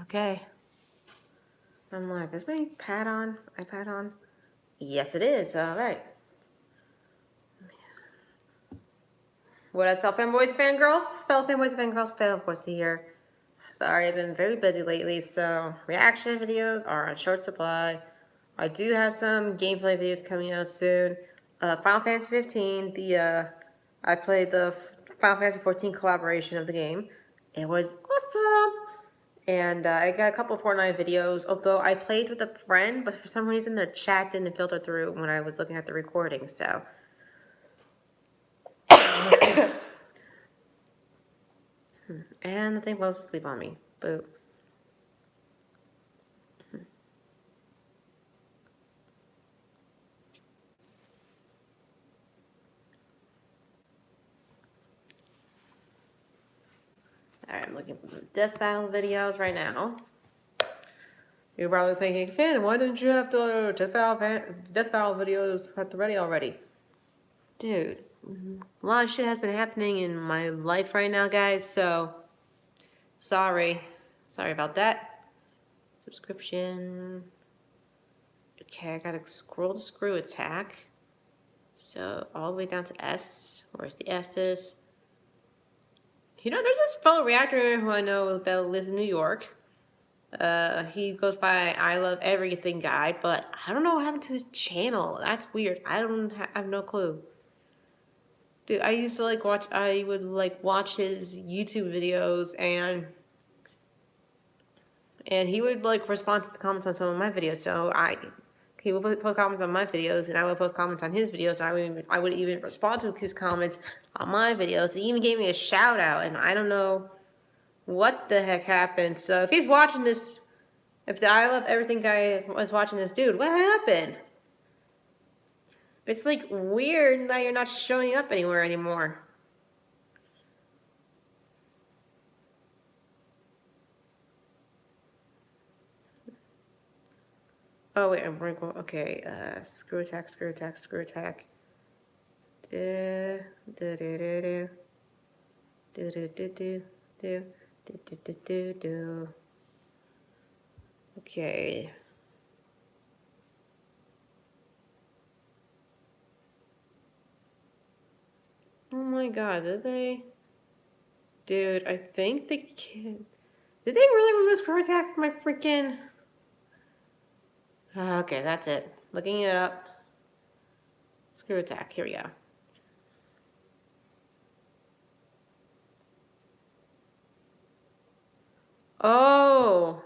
Okay. I'm like, is my iPad on? Yes, it is. All right. What up, fellow fanboys, fangirls? Fellow fanboys here. Sorry, I've been very busy lately, so reaction videos are on short supply. I do have some gameplay videos coming out soon. Final Fantasy 15, I played the Final Fantasy 14 collaboration of the game. It was awesome! And I got a couple of Fortnite videos, although I played with a friend, but for some reason their chat didn't filter through when I was looking at the recording, so... And the thing falls asleep on me. Boo. Alright, I'm looking for the Death Battle videos right now. You're probably thinking, Fandom, why didn't you have the Death Battle videos at the ready already? Dude, a lot of shit has been happening in my life right now, guys, so... Sorry about that. Subscription... Okay, I gotta scroll to screw attack. So, all the way down to S. Where's the S's? You know, there's this fellow reactor who I know that lives in New York. He goes by I Love Everything Guy, but I don't know what happened to his channel. That's weird. I have no clue. Dude, I used to I would watch his YouTube videos and he would respond to the comments on some of my videos. So he would post comments on my videos, and I would post comments on his videos. And I would even respond to his comments on my videos. He even gave me a shout out, and I don't know what the heck happened. So if he's watching this, if the I Love Everything guy was watching this, dude, what happened? It's weird that you're not showing up anywhere anymore. Oh wait, I'm going. Okay, screw attack. Okay. Oh my god, did they? Dude, I think they can. Did they really remove screw attack from my freaking... Okay, that's it. Looking it up. Screw attack, here we go. Oh!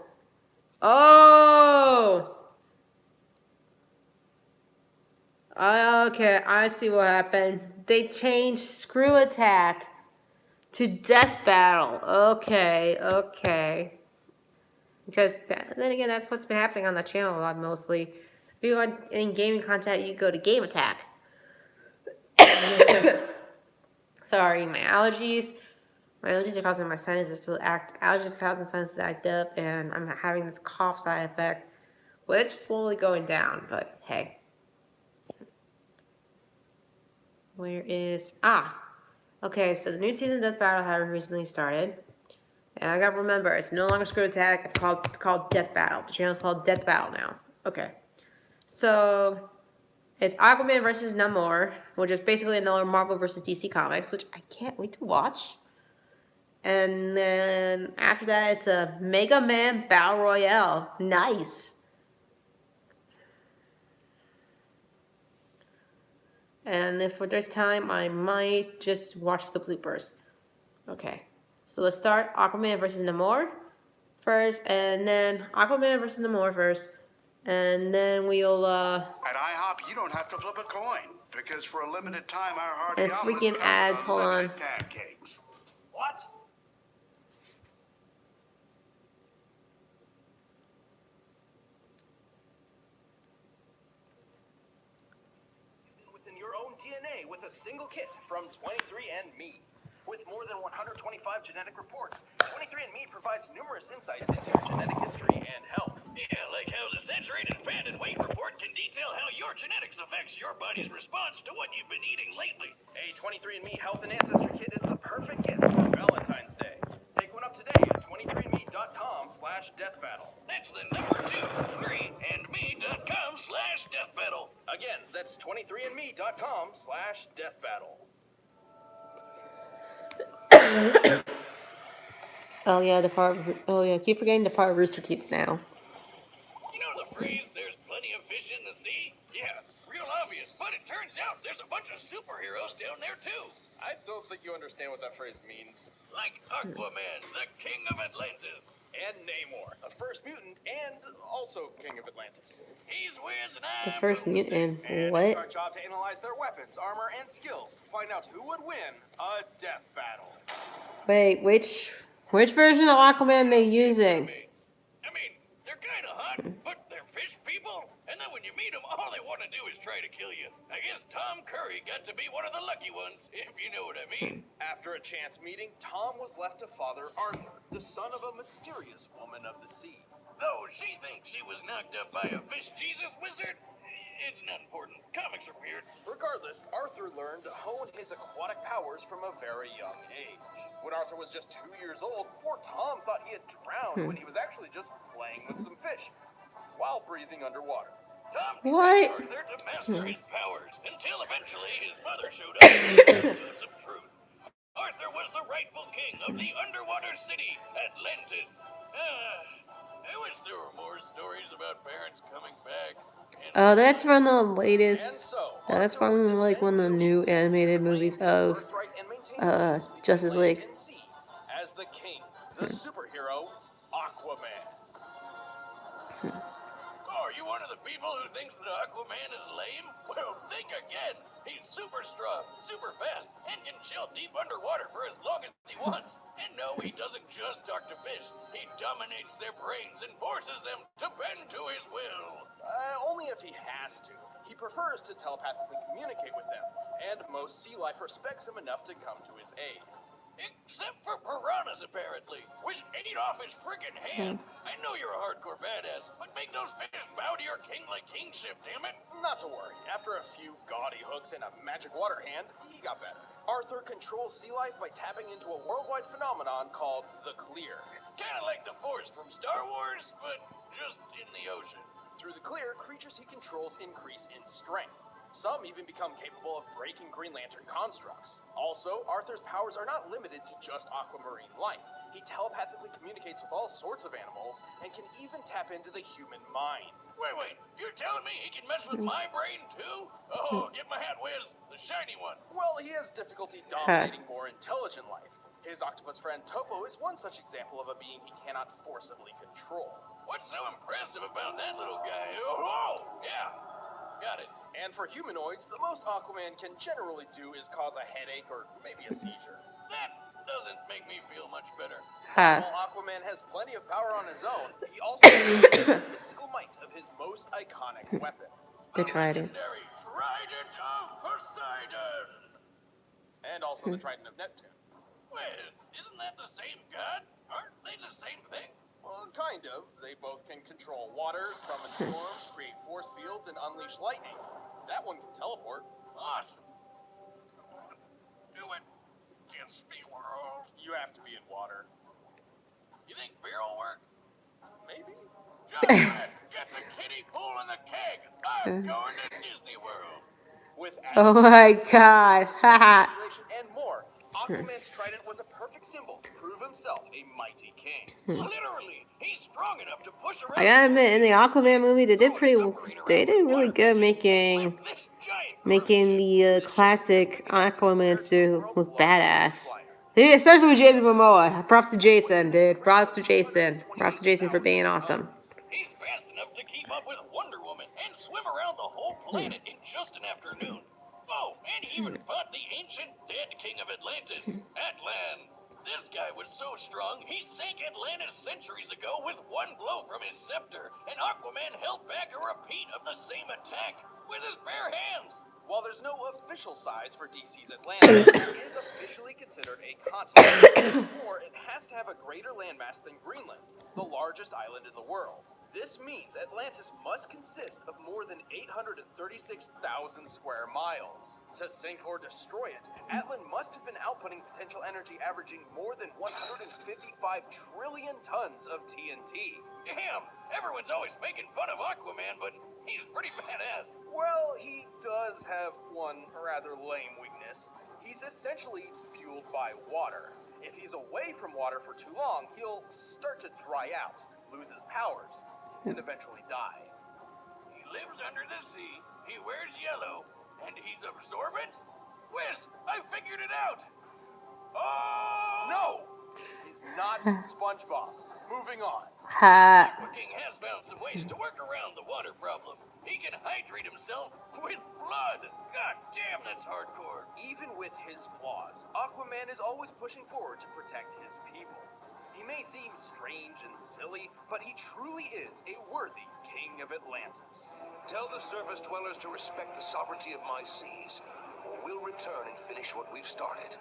Okay, I see what happened. They changed screw attack to death battle. Okay. Because then again, that's what's been happening on the channel a lot mostly. If you want any gaming content, you go to game attack. Sorry, my allergies. My allergies are causing my sinuses to act. Allergies are causing sinuses to act up, and I'm having this cough side effect, which is slowly going down. But hey, where is Okay, so the new season of Death Battle has recently started, and I gotta remember it's no longer Screw Attack. It's called Death Battle. The channel's called Death Battle now. Okay, so it's Aquaman versus Namor, which is basically another Marvel versus DC comics, which I can't wait to watch. And then after that, it's a Mega Man Battle Royale. Nice. And if there's time, I might just watch the bloopers. Okay. So let's start Aquaman versus Namor first, and then Aquaman versus Namor first, and then we'll At IHOP, you don't have to flip a coin, because for a limited time, our hearty and freaking ads, hold on. Pancakes. What? Within your own DNA with a single kit from 23andMe. With more than 125 genetic reports, 23andMe provides numerous insights into your genetic history and health. Yeah, like how the Saturated Fat and Weight Report can detail how your genetics affects your body's response to what you've been eating lately. A 23andMe Health and Ancestry Kit is the perfect gift for Valentine's Day. Pick one up today at 23andMe.com/ DeathBattle. That's the number 23andme.com/DeathBattle. Again, that's 23andme.com/DeathBattle. Oh yeah, the part. Oh yeah, keep forgetting the part of Rooster Teeth now. You know the phrase, there's plenty of fish in the sea? Yeah, real obvious, but it turns out there's a bunch of superheroes down there too. I don't think you understand what that phrase means. Like Aquaman, the king of Atlantis. And Namor, a first mutant and also king of Atlantis. He's whiz and The I'm first boomstick. mutant. And What? it's our job to analyze their weapons, armor, and skills to find out who would win a death battle. Wait, which version of Aquaman they using? Mermaids. I mean, they're kind of hot, but they're fish people. And then when you meet them, all they want to do is try to kill you. I guess Tom Curry got to be one of the lucky ones, if you know what I mean. After a chance meeting, Tom was left to father Arthur, the son of a mysterious woman of the sea. Though she thinks she was knocked up by a fish Jesus wizard, it's not important. Comics are weird. Regardless, Arthur learned to hone his aquatic powers from a very young age. When Arthur was just 2 years old, poor Tom thought he had drowned when he was actually just playing with some fish while breathing underwater. Tom What? trained Arthur to master his powers until eventually his mother showed up and told him some truth. Arthur was the rightful king of the underwater city, Atlantis. I wish there were more stories about parents coming back. Oh, that's from the And latest. so, That's Arthur would from like one of the descend new the ocean animated to claim movies his of birthright and maintain peace between Justice land League. and sea as the king, the superhero, Aquaman. Oh, are you one of the people who thinks that Aquaman is lame? Well, think again. He's super strong, super fast, and can chill deep underwater for as long as he wants. And no, he doesn't just talk to fish. He dominates their brains and forces them to bend to his will. Only if he has to. He prefers to telepathically communicate with them, and most sea life respects him enough to come to his aid. Except for piranhas, apparently, which ate off his freaking hand. I know you're a hardcore badass, but make those fish bow to your kingly kingship, damn it. Not to worry, after a few gaudy hooks and a magic water hand, he got better. Arthur controls sea life by tapping into a worldwide phenomenon called the Clear. Kinda like the Force from Star Wars, but just in the ocean. Through the Clear, creatures he controls increase in strength. Some even become capable of breaking Green Lantern constructs. Also, Arthur's powers are not limited to just aquamarine life. He telepathically communicates with all sorts of animals and can even tap into the human mind. Wait, you're telling me he can mess with my brain too? Oh, get my hat, Wiz, the shiny one. Well, he has difficulty dominating more intelligent life. His octopus friend Topo is one such example of a being he cannot forcibly control. What's so impressive about that little guy? Oh, yeah, got it. And for humanoids, the most Aquaman can generally do is cause a headache or maybe a seizure. That doesn't make me feel much better. Ha. While Aquaman has plenty of power on his own, he also has the mystical might of his most iconic weapon. The Trident. Legendary Trident of Poseidon. And also the Trident of Neptune. Well, isn't that the same god? Aren't they the same thing? Well, kind of. They both can control water, summon storms, create force fields, and unleash lightning. That one can teleport. Awesome. Do it. Disney World. You have to be in water. You think beer will work? Maybe? Jonathan, get the kiddie pool and the keg. I'm going to Disney World. With Oh my God. Haha. manipulation and more, Aquaman's trident was a perfect symbol to prove himself a mighty king. Literally, he's strong enough to push around. I gotta admit, in the Aquaman movie, they did really good making the classic Aquaman suit look badass. Dude, especially with Jason Momoa. Props to Jason, dude. Props to Jason. Props to Jason for being awesome. He's fast enough to keep up with Wonder Woman and swim around the whole planet in just an afternoon. Oh, and he even fought the ancient dead king of Atlantis, Atlan. This guy was so strong, he sank Atlantis centuries ago with one blow from his scepter, and Aquaman held back a repeat of the same attack with his bare hands. While there's no official size for DC's Atlantis, it is officially considered a continent. Therefore, it has to have a greater landmass than Greenland, the largest island in the world. This means Atlantis must consist of more than 836,000 square miles. To sink or destroy it, Atlan must have been outputting potential energy averaging more than 155 trillion tons of TNT. Damn, everyone's always making fun of Aquaman, but he's pretty badass. Well, he does have one rather lame weakness. He's essentially fueled by water. If he's away from water for too long, he'll start to dry out, lose his powers, and eventually die. He lives under the sea, he wears yellow, and he's absorbent? Whiz, I figured it out! Oh! No! He's not SpongeBob. Moving on. Ha. Aqua King has found some ways to work around the water problem. He can hydrate himself with blood. God damn, that's hardcore. Even with his flaws, Aquaman is always pushing forward to protect his people. He may seem strange and silly, but he truly is a worthy king of Atlantis. Tell the surface dwellers to respect the sovereignty of my seas, or we'll return and finish what we've started.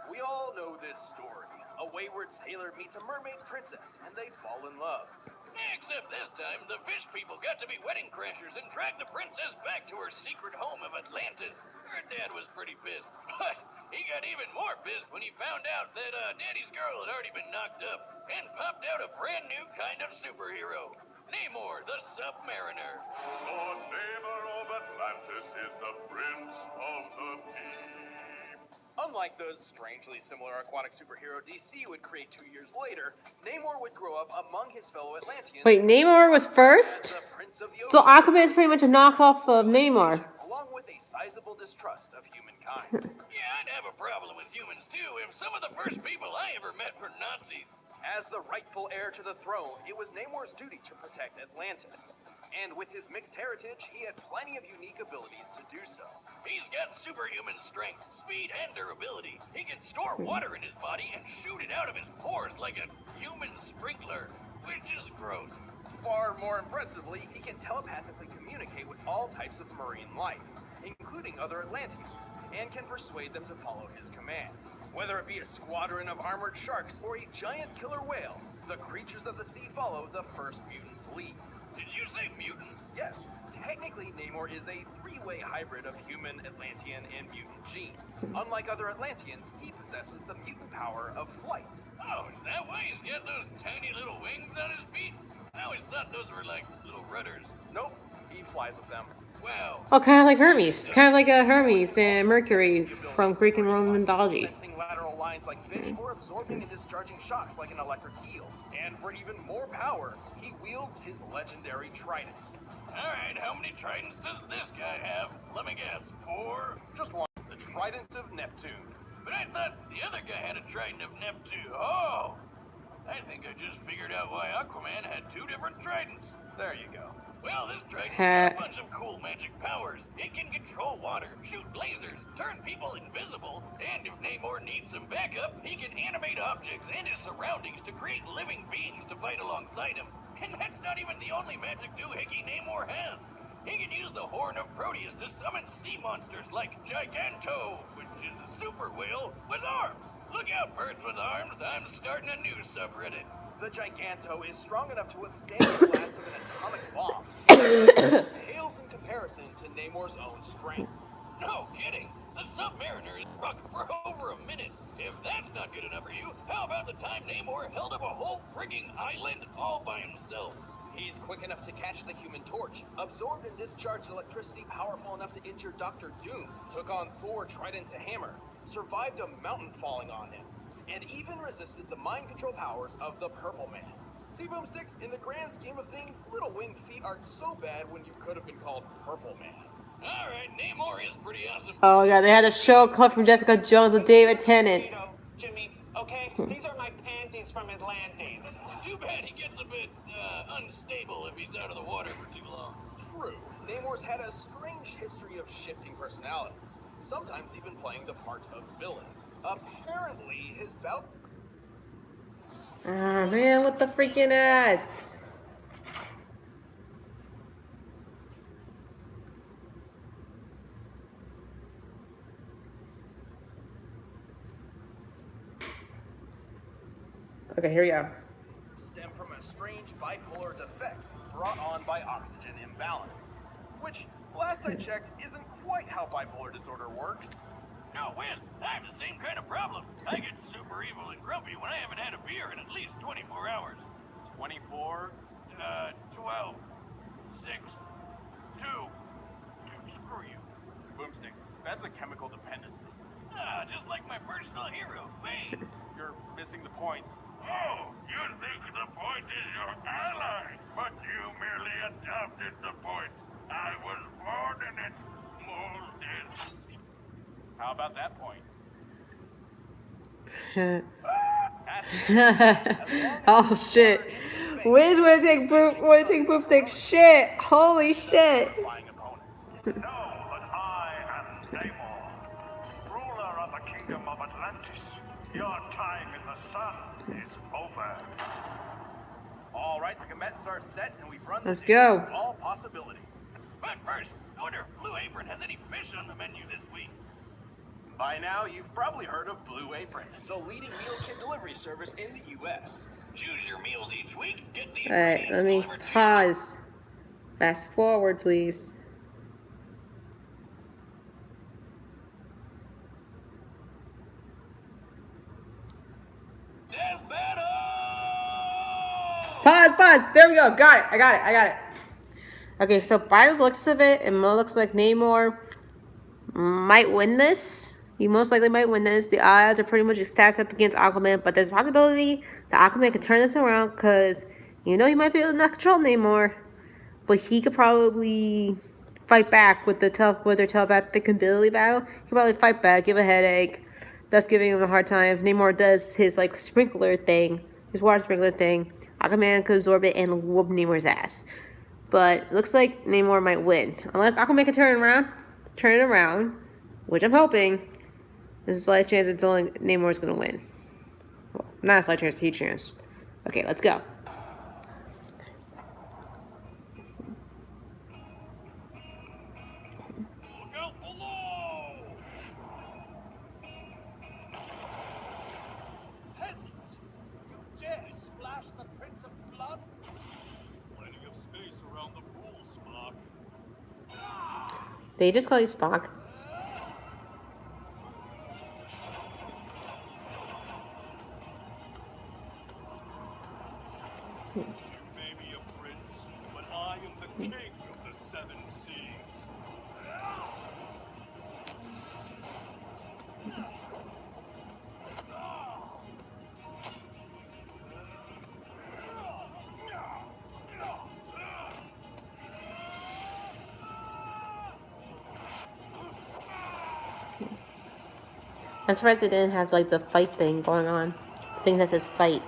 We all know this story. A wayward sailor meets a mermaid princess, and they fall in love. Except this time, the fish people got to be wedding crashers and dragged the princess back to her secret home of Atlantis. Her dad was pretty pissed, but he got even more pissed when he found out that Daddy's girl had already been knocked up and popped out a brand new kind of superhero. Namor, the Submariner. The neighbor of Atlantis is the prince of the deep. Unlike those strangely similar aquatic superhero DC would create 2 years later, Namor would grow up among his fellow Atlanteans. Wait, Namor was first? The Prince of the So Ocean, Aquaman is pretty much a knockoff of Namor. along with a sizable distrust of humankind. Yeah, I'd have a problem with humans too if some of the first people I ever met were Nazis. As the rightful heir to the throne, it was Namor's duty to protect Atlantis. And with his mixed heritage, he had plenty of unique abilities to do so. He's got superhuman strength, speed, and durability. He can store water in his body and shoot it out of his pores like a human sprinkler, which is gross. Far more impressively, he can telepathically communicate with all types of marine life, including other Atlanteans, and can persuade them to follow his commands. Whether it be a squadron of armored sharks or a giant killer whale, the creatures of the sea follow the first mutant's lead. Did you say mutant? Yes, technically Namor is a three-way hybrid of human, Atlantean, and mutant genes. Unlike other Atlanteans, he possesses the mutant power of flight. Oh, is that why he's got those tiny little wings on his feet? I always thought those were like little rudders. Nope, he flies with them. Wow. Oh, kind of like Hermes. Kind of like Hermes and Mercury from Greek and Roman mythology. Sensing lateral lines like fish or absorbing and discharging shocks like an electric eel. And for even more power, he wields his legendary trident. Alright, how many tridents does this guy have? Let me guess. 4? Just one, the Trident of Neptune. But I thought the other guy had a trident of Neptune. Oh! I think I just figured out why Aquaman had 2 different tridents. There you go. Well, this trident's got a bunch of cool magic powers. It can control water, shoot lasers, turn people invisible, and if Namor needs some backup, he can animate objects and his surroundings to create living beings to fight alongside him. And that's not even the only magic doohickey Namor has. He can use the Horn of Proteus to summon sea monsters like Giganto, which is a super whale with arms. Look out, birds with arms, I'm starting a new subreddit. The Giganto is strong enough to withstand the blast of an atomic bomb. It pales in comparison to Namor's own strength. No kidding. The Submariner is rock for over a minute. If that's not good enough for you, how about the time Namor held up a whole frigging island all by himself? He's quick enough to catch the Human Torch, absorbed and discharged electricity powerful enough to injure Dr. Doom, took on Thor trident to hammer, survived a mountain falling on him, and even resisted the mind control powers of the Purple Man. See, Boomstick, in the grand scheme of things, little winged feet aren't so bad when you could have been called Purple Man. Alright, Namor is pretty awesome. Oh yeah, they had a show clip from Jessica Jones with David Tennant. Jimmy, okay? These are my panties from Atlantis. Too bad he gets a bit, unstable if he's out of the water for too long. True, Namor's had a strange history of shifting personalities, sometimes even playing the part of villain. Apparently, his bout... Oh man, what the freaking ads? Okay, here we go. stem from a strange bipolar defect brought on by oxygen imbalance. Which, last I checked, isn't quite how bipolar disorder works. No, Wiz, I have the same kind of problem. I get super evil and grumpy when I haven't had a beer in at least 24 hours. 24? 12, 6, 2. Screw you. Boomstick, that's a chemical dependency. Ah, just like my personal hero, Bane. You're missing the point. Oh, you think the point is your ally, but you merely adopted the point. I was born in it, molded. How about that point? Oh shit. Wiz wanna take Boomstick shit. Holy shit. Flying opponents. No, but I am Namor, ruler of the kingdom of Atlantis. Your time in the sun is over. All right, the combatants are set, and we've run Let's this go. into all possibilities. But first, I wonder if Blue Apron has any fish on the menu this week. By now, you've probably heard of Blue Apron, the leading meal kit delivery service in the U.S. Choose your meals each week. Get the Alright, ingredients let me delivered to you. pause. Fast forward, please. Death Battle! Pause. There we go. Got it. I got it. Okay, so by the looks of it, it looks like Namor might win this. He most likely might win this. The odds are pretty much stacked up against Aquaman, but there's a possibility that Aquaman could turn this around because you know he might be able to not control Namor, but he could probably fight back with their telepathic ability battle. He could probably fight back, give a headache, thus giving him a hard time. If Namor does his like sprinkler thing, his water sprinkler thing, Aquaman could absorb it and whoop Namor's ass. But it looks like Namor might win. Unless Aquaman can turn it around, which I'm hoping. There's a slight chance it's only Namor's gonna win. Well, not a slight chance, a huge chance. Okay, let's go. Look out below! Peasants! You dare splash the Prince of Blood? Plenty of space around the pool, Spock. They just call you Spock. You may be a prince, but I am the king of the seven seas. I'm surprised they didn't have like the fight thing going on. The thing that says fight.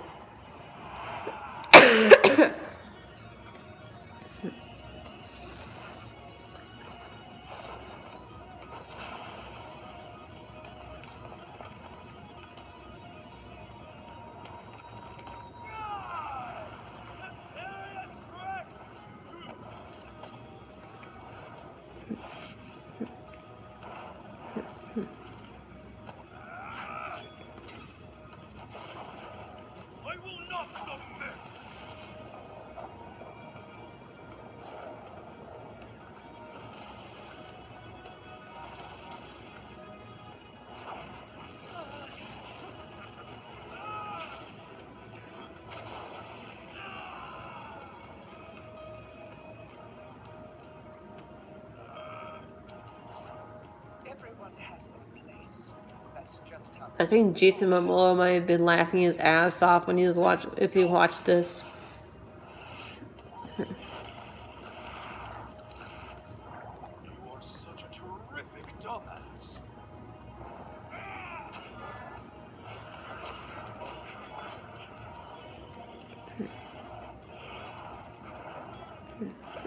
I will not submit! Everyone has their place. That's just how. I think Jason Momoa might have been laughing his ass off when he was if he watched this. You are such a terrific dumbass.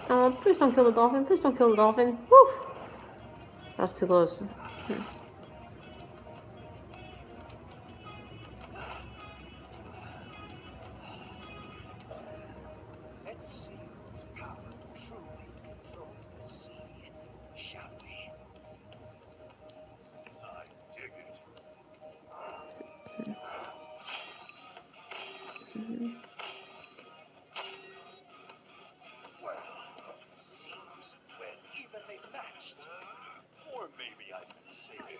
Oh, please don't kill the dolphin. Please don't kill the dolphin. Woo! That's too close. Let's see whose power truly controls the sea, shall we? I dig it. Seems we're evenly matched. Or maybe I've been saving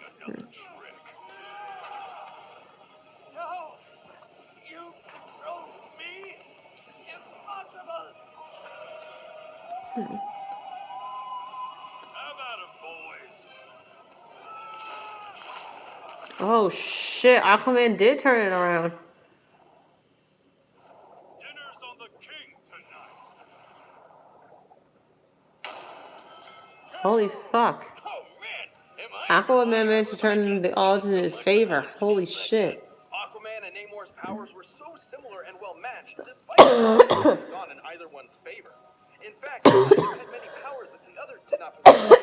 How about it, boys? Oh shit, Aquaman did turn it around. Dinner's on the king tonight. Holy fuck. Oh man, am I Aquaman ever managed to turn the odds in his favor. Holy shit. Aquaman and Namor's powers were so similar and well matched, this fight would have gone in either one's favor. In fact, neither had many powers that the other did not possess.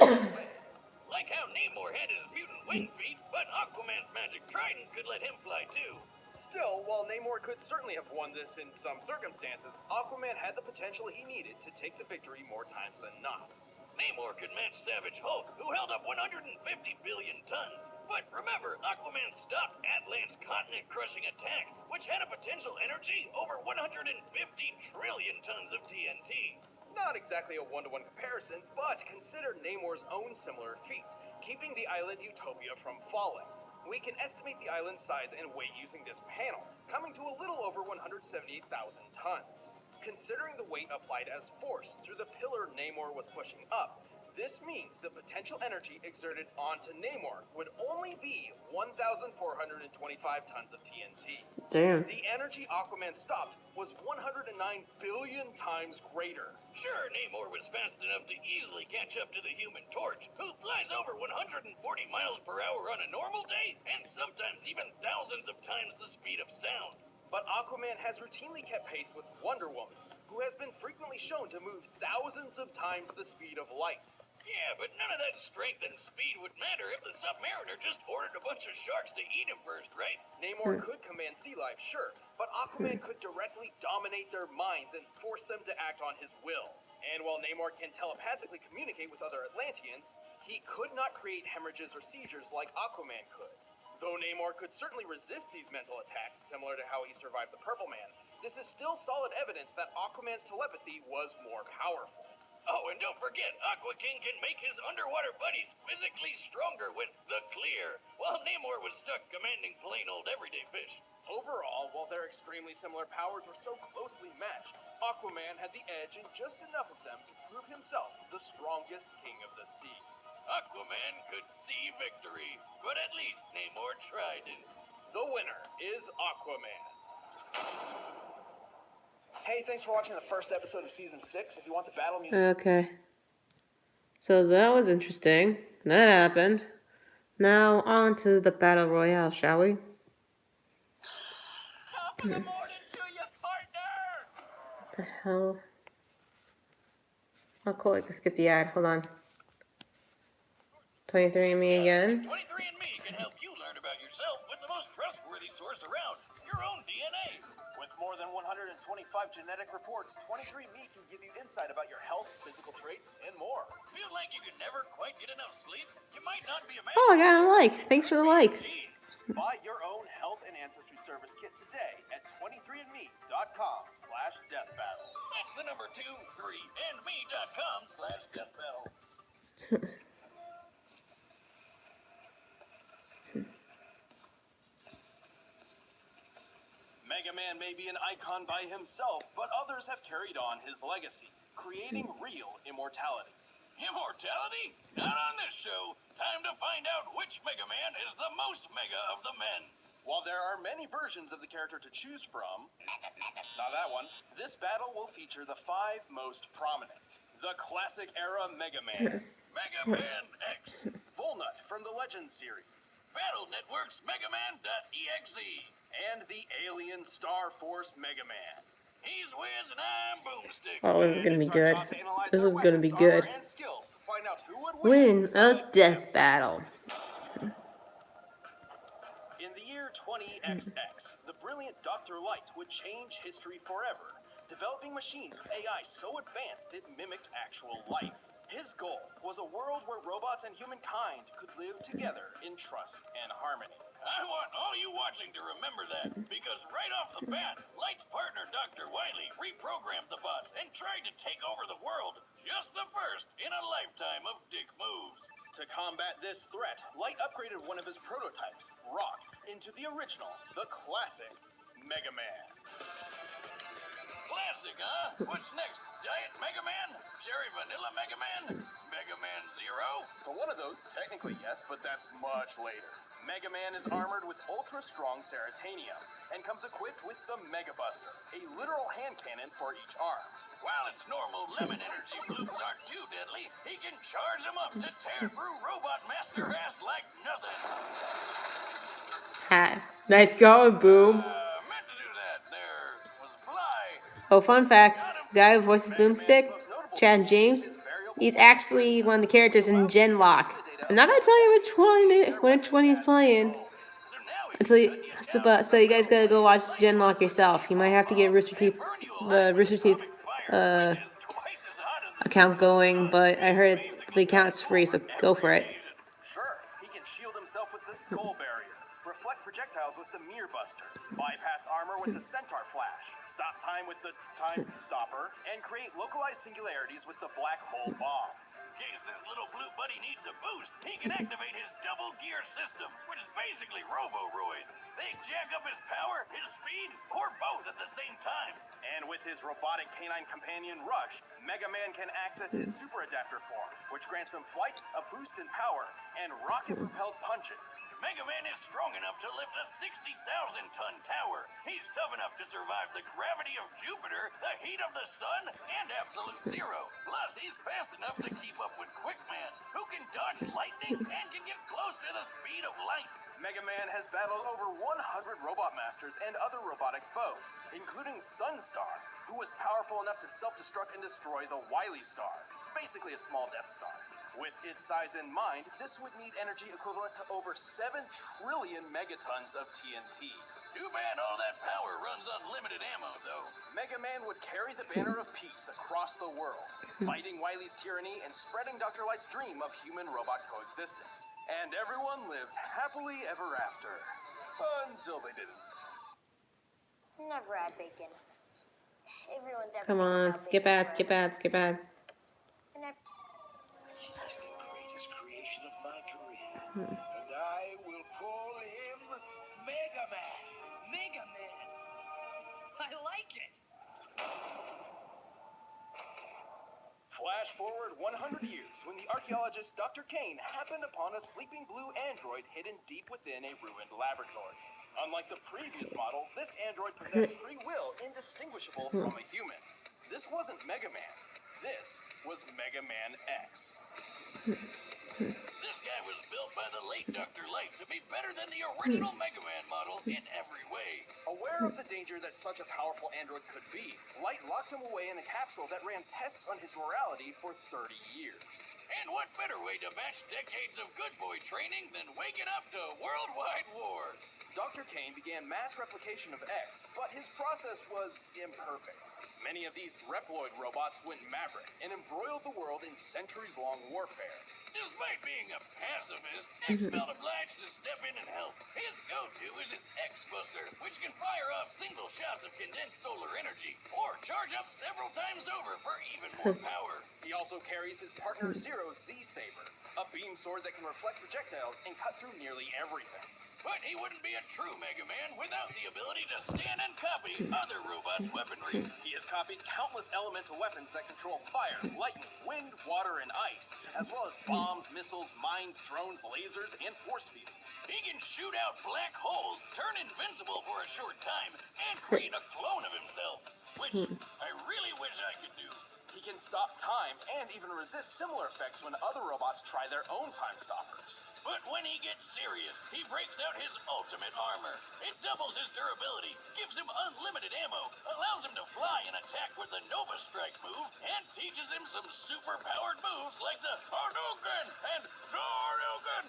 Like how Namor had his mutant wing feet, but Aquaman's magic trident could let him fly too. Still, while Namor could certainly have won this in some circumstances, Aquaman had the potential he needed to take the victory more times than not. Namor could match Savage Hulk, who held up 150 billion tons. But remember, Aquaman stopped Atlan's continent-crushing attack, which had a potential energy over 150 trillion tons of TNT. Not exactly a one-to-one comparison, but consider Namor's own similar feat, keeping the island Utopia from falling. We can estimate the island's size and weight using this panel, coming to a little over 178,000 tons. Considering the weight applied as force through the pillar Namor was pushing up, this means the potential energy exerted onto Namor would only be 1,425 tons of TNT. Damn. The energy Aquaman stopped was 109 billion times greater. Sure, Namor was fast enough to easily catch up to the Human Torch, who flies over 140 miles per hour on a normal day, and sometimes even thousands of times the speed of sound. But Aquaman has routinely kept pace with Wonder Woman, who has been frequently shown to move thousands of times the speed of light. Yeah, but none of that strength and speed would matter if the Submariner just ordered a bunch of sharks to eat him first, right? Namor could command sea life, sure, but Aquaman could directly dominate their minds and force them to act on his will. And while Namor can telepathically communicate with other Atlanteans, he could not create hemorrhages or seizures like Aquaman could. Though Namor could certainly resist these mental attacks, similar to how he survived the Purple Man, this is still solid evidence that Aquaman's telepathy was more powerful. Oh, and don't forget, Aqua King can make his underwater buddies physically stronger with the clear, while Namor was stuck commanding plain old everyday fish. Overall, while their extremely similar powers were so closely matched, Aquaman had the edge in just enough of them to prove himself the strongest king of the sea. Aquaman could see victory, but at least Namor tried it. The winner is Aquaman. Hey, thanks for watching the first episode of Season 6. If you want the battle music... Okay. So that was interesting. That happened. Now on to the Battle Royale, shall we? Top of the morning to you, partner! What the hell? Oh, cool. I can skip the ad. Hold on. 23andMe again. 23andMe can help you learn about yourself with the most trustworthy source around, your own DNA. With more than 125 genetic reports, 23andMe can give you insight about your health, physical traits, and more. Feel like you can never quite get enough sleep? You might not be a man. Oh, I got a like. Thanks for the like. Buy your own health and ancestry service kit today at 23andme.com/deathbattle. That's the number 23andme.com/deathbattle. Mega Man may be an icon by himself, but others have carried on his legacy, creating real immortality. Immortality? Not on this show. Time to find out which Mega Man is the most mega of the men. While there are many versions of the character to choose from, not that one, this battle will feature the 5 most prominent. The classic era Mega Man, Mega Man X. Volnut from the Legends series, Battle Network's Megaman.exe. and the Alien Star Force Mega Man. He's Wiz and I'm Boomstick. Oh, this is gonna be It's our good. job to analyze This their is gonna be weapons, good. armor, and skills to find out who would Win a death battle. In the year 20XX, the brilliant Dr. Light would change history forever, developing machines with AI so advanced it mimicked actual life. His goal was a world where robots and humankind could live together in trust and harmony. I want all you watching to remember that, because right off the bat, Light's partner Dr. Wily reprogrammed the bots and tried to take over the world. Just the first in a lifetime of dick moves. To combat this threat, Light upgraded one of his prototypes, Rock, into the original, the classic Mega Man. Classic, huh? What's next? Diet Mega Man? Cherry Vanilla Mega Man? Mega Man Zero? For one of those, technically yes, but that's much later. Mega Man is armored with ultra-strong Ceratanium and comes equipped with the Mega Buster, a literal hand cannon for each arm. While its normal lemon energy bloops aren't too deadly, he can charge them up to tear through Robot Master ass like nothing. Ha. Nice going, Boom. Meant to do that. There was a fly. Oh, fun fact, the guy who voices Boomstick, Chad James, he's actually one of the characters in Genlock. I'm not gonna tell you which one he's playing So now until so you guys gotta go watch Genlock yourself. You might have to get the Rooster Teeth is twice as hot as the account going, but I heard the account's free, so go for it. Sure, he can shield himself with the Skull Barrier, reflect projectiles with the Mirror Buster, bypass armor with the Centaur Flash, stop time with the Time Stopper, and create localized singularities with the Black Hole Bomb. In case this little blue buddy needs a boost, he can activate his double gear system, which is basically Roboroids. They jack up his power, his speed, or both at the same time. And with his robotic canine companion Rush, Mega Man can access his Super Adapter form, which grants him flight, a boost in power, and rocket-propelled punches. Mega Man is strong enough to lift a 60,000-ton tower. He's tough enough to survive the gravity of Jupiter, the heat of the sun, and absolute zero. Plus, he's fast enough to keep up with Quickman, who can dodge lightning and can get close to the speed of light. Mega Man has battled over 100 Robot Masters and other robotic foes, including Sunstar, who was powerful enough to self-destruct and destroy the Wily Star, basically a small Death Star. With its size in mind, this would need energy equivalent to over 7 trillion megatons of TNT. Too bad all that power runs on limited ammo, though. Mega Man would carry the banner of peace across the world, fighting Wily's tyranny and spreading Dr. Light's dream of human-robot coexistence. And everyone lived happily ever after. Until they didn't. Never had bacon. Everyone's ever Come been on, without skip bacon ad, forever. skip ad, skip ad. And I- He's the greatest creation of my career. And I will call him Mega Man. Mega Man. I like it. Flash forward 100 years when the archaeologist Dr. Kane happened upon a sleeping blue android hidden deep within a ruined laboratory. Unlike the previous model, this android possessed free will indistinguishable from a human's. This wasn't Mega Man. This was Mega Man X. This guy was built by the late Dr. Light to be better than the original Mega Man model in every way. Aware of the danger that such a powerful android could be, Light locked him away in a capsule that ran tests on his morality for 30 years. And what better way to match decades of good boy training than waking up to worldwide war? Dr. Kane began mass replication of X, but his process was imperfect. Many of these Reploid robots went maverick and embroiled the world in centuries-long warfare. Despite being a pacifist, X felt obliged to step in and help. His go-to is his X-Buster, which can fire off single shots of condensed solar energy, or charge up several times over for even more power. He also carries his partner Zero's Z-Saber, a beam sword that can reflect projectiles and cut through nearly everything. But he wouldn't be a true Mega Man without the ability to scan and copy other robots' weaponry. He has copied countless elemental weapons that control fire, lightning, wind, water, and ice, as well as bombs, missiles, mines, drones, lasers, and force fields. He can shoot out black holes, turn invincible for a short time, and create a clone of himself, which I really wish I could do. He can stop time and even resist similar effects when other robots try their own time stoppers. But when he gets serious, he breaks out his ultimate armor. It doubles his durability, gives him unlimited ammo, allows him to fly and attack with the Nova Strike move, and teaches him some super-powered moves like the Hadouken and Shoryuken.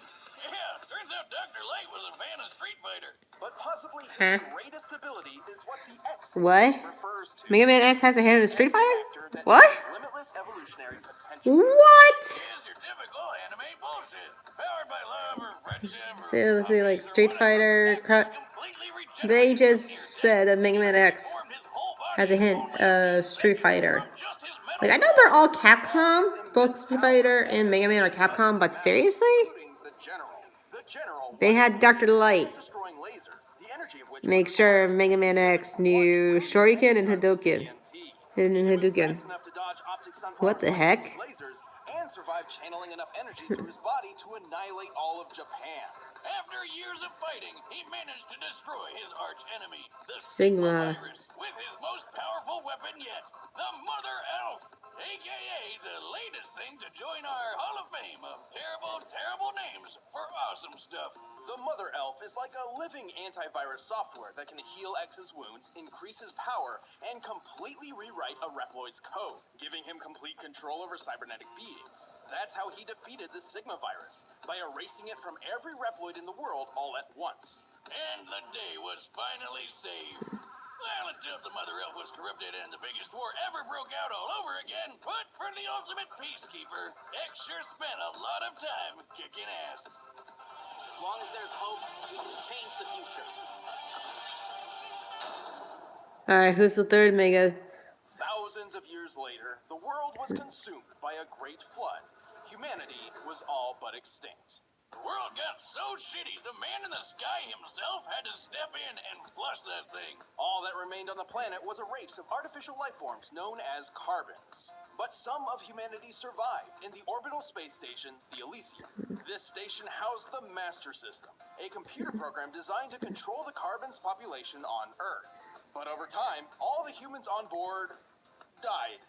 Yeah, turns out Dr. Light was a fan of Street Fighter. But possibly his greatest ability is what the X What? refers to. Mega Man X has a hand in Street X Fighter? factor that What? has limitless evolutionary potential. What? Here's your typical anime bullshit. Powered by love or friendship or See, let's see, like puppies or Street whatever, Fighter. X is completely They regenerated just from near said that death. Mega Man X Formed his whole body has a hint only of Street Fighter. from just his metal Like, I know they're all Capcom, both Street Fighter and Mega Man are Capcom, but seriously? Including the General. The General They was had Dr. Light destroying laser, the energy of which make would sure require Mega Man X knew 1 trillion Shoryuken and megatons of Hadouken TNT. Hidden Hadouken. Fast enough to dodge optic sunflower What the points heck? and lasers, and survived channeling enough energy through his body to annihilate all of Japan. After years of fighting, he managed to destroy his arch enemy, the Sigma. Sigma virus, with his most powerful weapon yet, the Mother Elf, aka the latest thing to join our Hall of Fame of terrible names for awesome stuff. The Mother Elf is like a living antivirus software that can heal X's wounds, increase his power, and completely rewrite a Reploid's code, giving him complete control over cybernetic beings. That's how he defeated the Sigma virus, by erasing it from every Reploid in the world all at once. And the day was finally saved. Well, until the Mother Elf was corrupted and the biggest war ever broke out all over again. But for the ultimate peacekeeper, X sure spent a lot of time kicking ass. As long as there's hope, we can change the future. Alright, who's the third Mega? Thousands of years later, the world was consumed by a great flood. Humanity was all but extinct. The world got so shitty, the man in the sky himself had to step in and flush that thing. All that remained on the planet was a race of artificial life forms known as carbons. But some of humanity survived in the orbital space station, the Elysium. This station housed the Master System, a computer program designed to control the carbons population on Earth. But over time, all the humans on board died.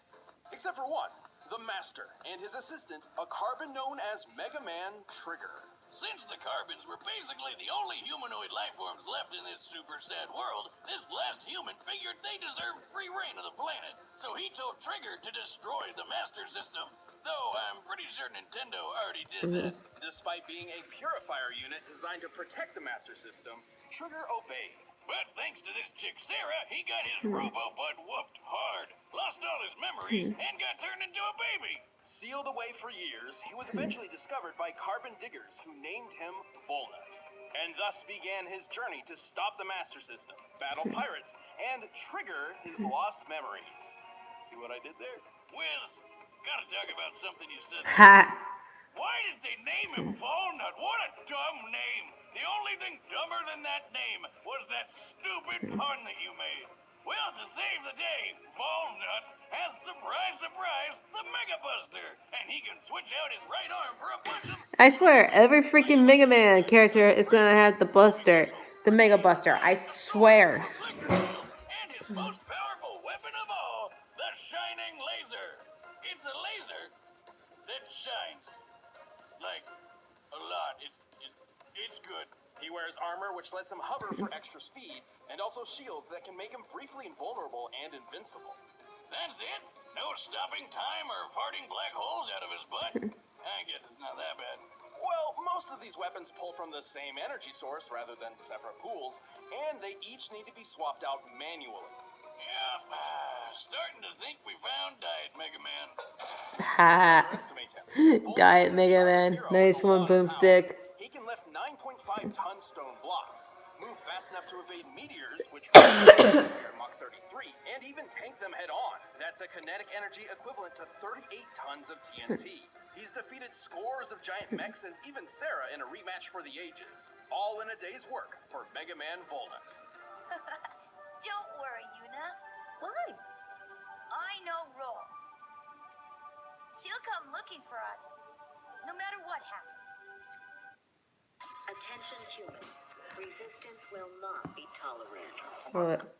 Except for one, the Master, and his assistant, a carbon known as Mega Man Trigger. Since the carbons were basically the only humanoid life forms left in this super sad world, this last human figured they deserved free reign of the planet. So he told Trigger to destroy the Master System. Though I'm pretty sure Nintendo already did that. Despite being a purifier unit designed to protect the Master System, Trigger obeyed. But thanks to this chick Sarah, he got his robo butt whooped hard, lost all his memories, and got turned into a baby. Sealed away for years, he was eventually discovered by carbon diggers who named him Volnut. And thus began his journey to stop the Master System, battle pirates, and trigger his lost memories. See what I did there? Wiz, gotta talk about something you said. Ha! Why did they name him Volnut? What a dumb name. The only thing dumber than that name was that stupid pun that you made. Well, to save the day, Volnut has, surprise, the Mega Buster. And he can switch out his right arm for a bunch of... I swear, every freaking Mega Man character is gonna have the Buster. The Mega Buster. I swear. And his most powerful weapon of all, the Shining Laser. It's a laser that shines. Like, a lot. It's good. He wears armor which lets him hover for extra speed, and also shields that can make him briefly invulnerable and invincible. That's it? No stopping time or farting black holes out of his butt? I guess it's not that bad. Well, most of these weapons pull from the same energy source rather than separate pools, and they each need to be swapped out manually. Yeah, starting to think we found Diet Mega Man. Ha! Underestimate him. Diet Mega Man. Nice one, Boomstick. He can lift 9.5-ton stone blocks, move fast enough to evade meteors, which are Mach 33, and even tank them head-on. That's a kinetic energy equivalent to 38 tons of TNT. He's defeated scores of giant mechs and even Sarah in a rematch for the ages. All in a day's work for Mega Man Volnut. Don't worry, Yuna. Why? I know Roll. She'll come looking for us, no matter what happens. Attention humans. Resistance will not be tolerated. What?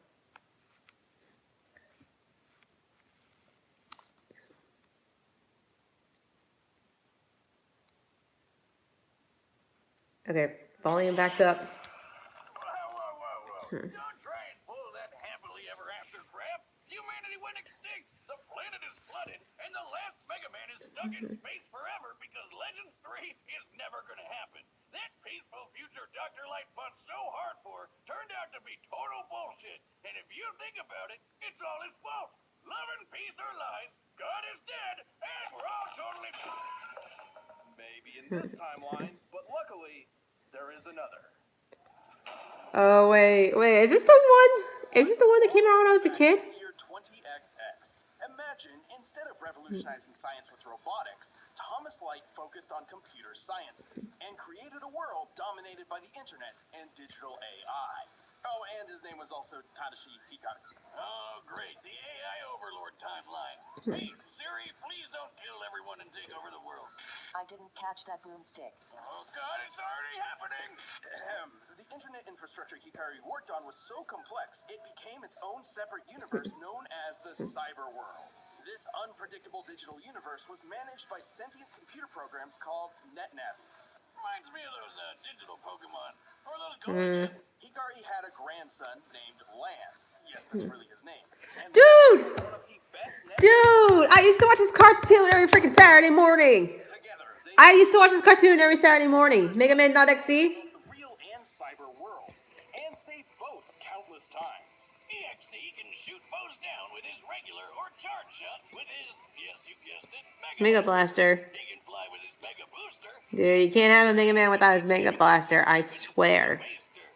Okay, volume back up. Whoa. Don't try and pull that happily ever after crap. Humanity went extinct. The planet is flooded, and the last Mega Man is stuck in space forever because Legends 3 is never gonna happen. That peaceful future Dr. Light fought so hard for turned out to be total bullshit. And if you think about it, it's all his fault. Love and peace are lies, God is dead, and we're all totally... Maybe in this timeline, but luckily, there is another. Oh, wait. Is this the one? Is this the one that came out when I was a kid? Year 20XX. Imagine, instead of revolutionizing science with robotics, Thomas Light focused on computer sciences and created a world dominated by the internet and digital AI. Oh, and his name was also Tadashi Hikari. Oh, great. The AI Overlord timeline. Hey, Siri, please don't kill everyone and take over the world. I didn't catch that boomstick. Oh, God, it's already happening. The internet infrastructure Hikari worked on was so complex, it became its own separate universe known as the cyber world. This unpredictable digital universe was managed by sentient computer programs called NetNavies. Reminds me of those digital Pokemon. Or those going Hikari had a grandson named Lan. Yes, that's really his name. And Dude! one of the best Dude! I used to watch this cartoon every freaking Saturday morning. together, they I used to watch this cartoon every Saturday morning. Mega Man.exe. both the real and cyber worlds, and saved both countless times. EXE can shoot foes down with his regular or charge shots with his, yes, you guessed it, Mega Blaster. He can fly with his Mega Booster. Dude, you can't have a Mega Man without his Mega Blaster, I swear. Maester.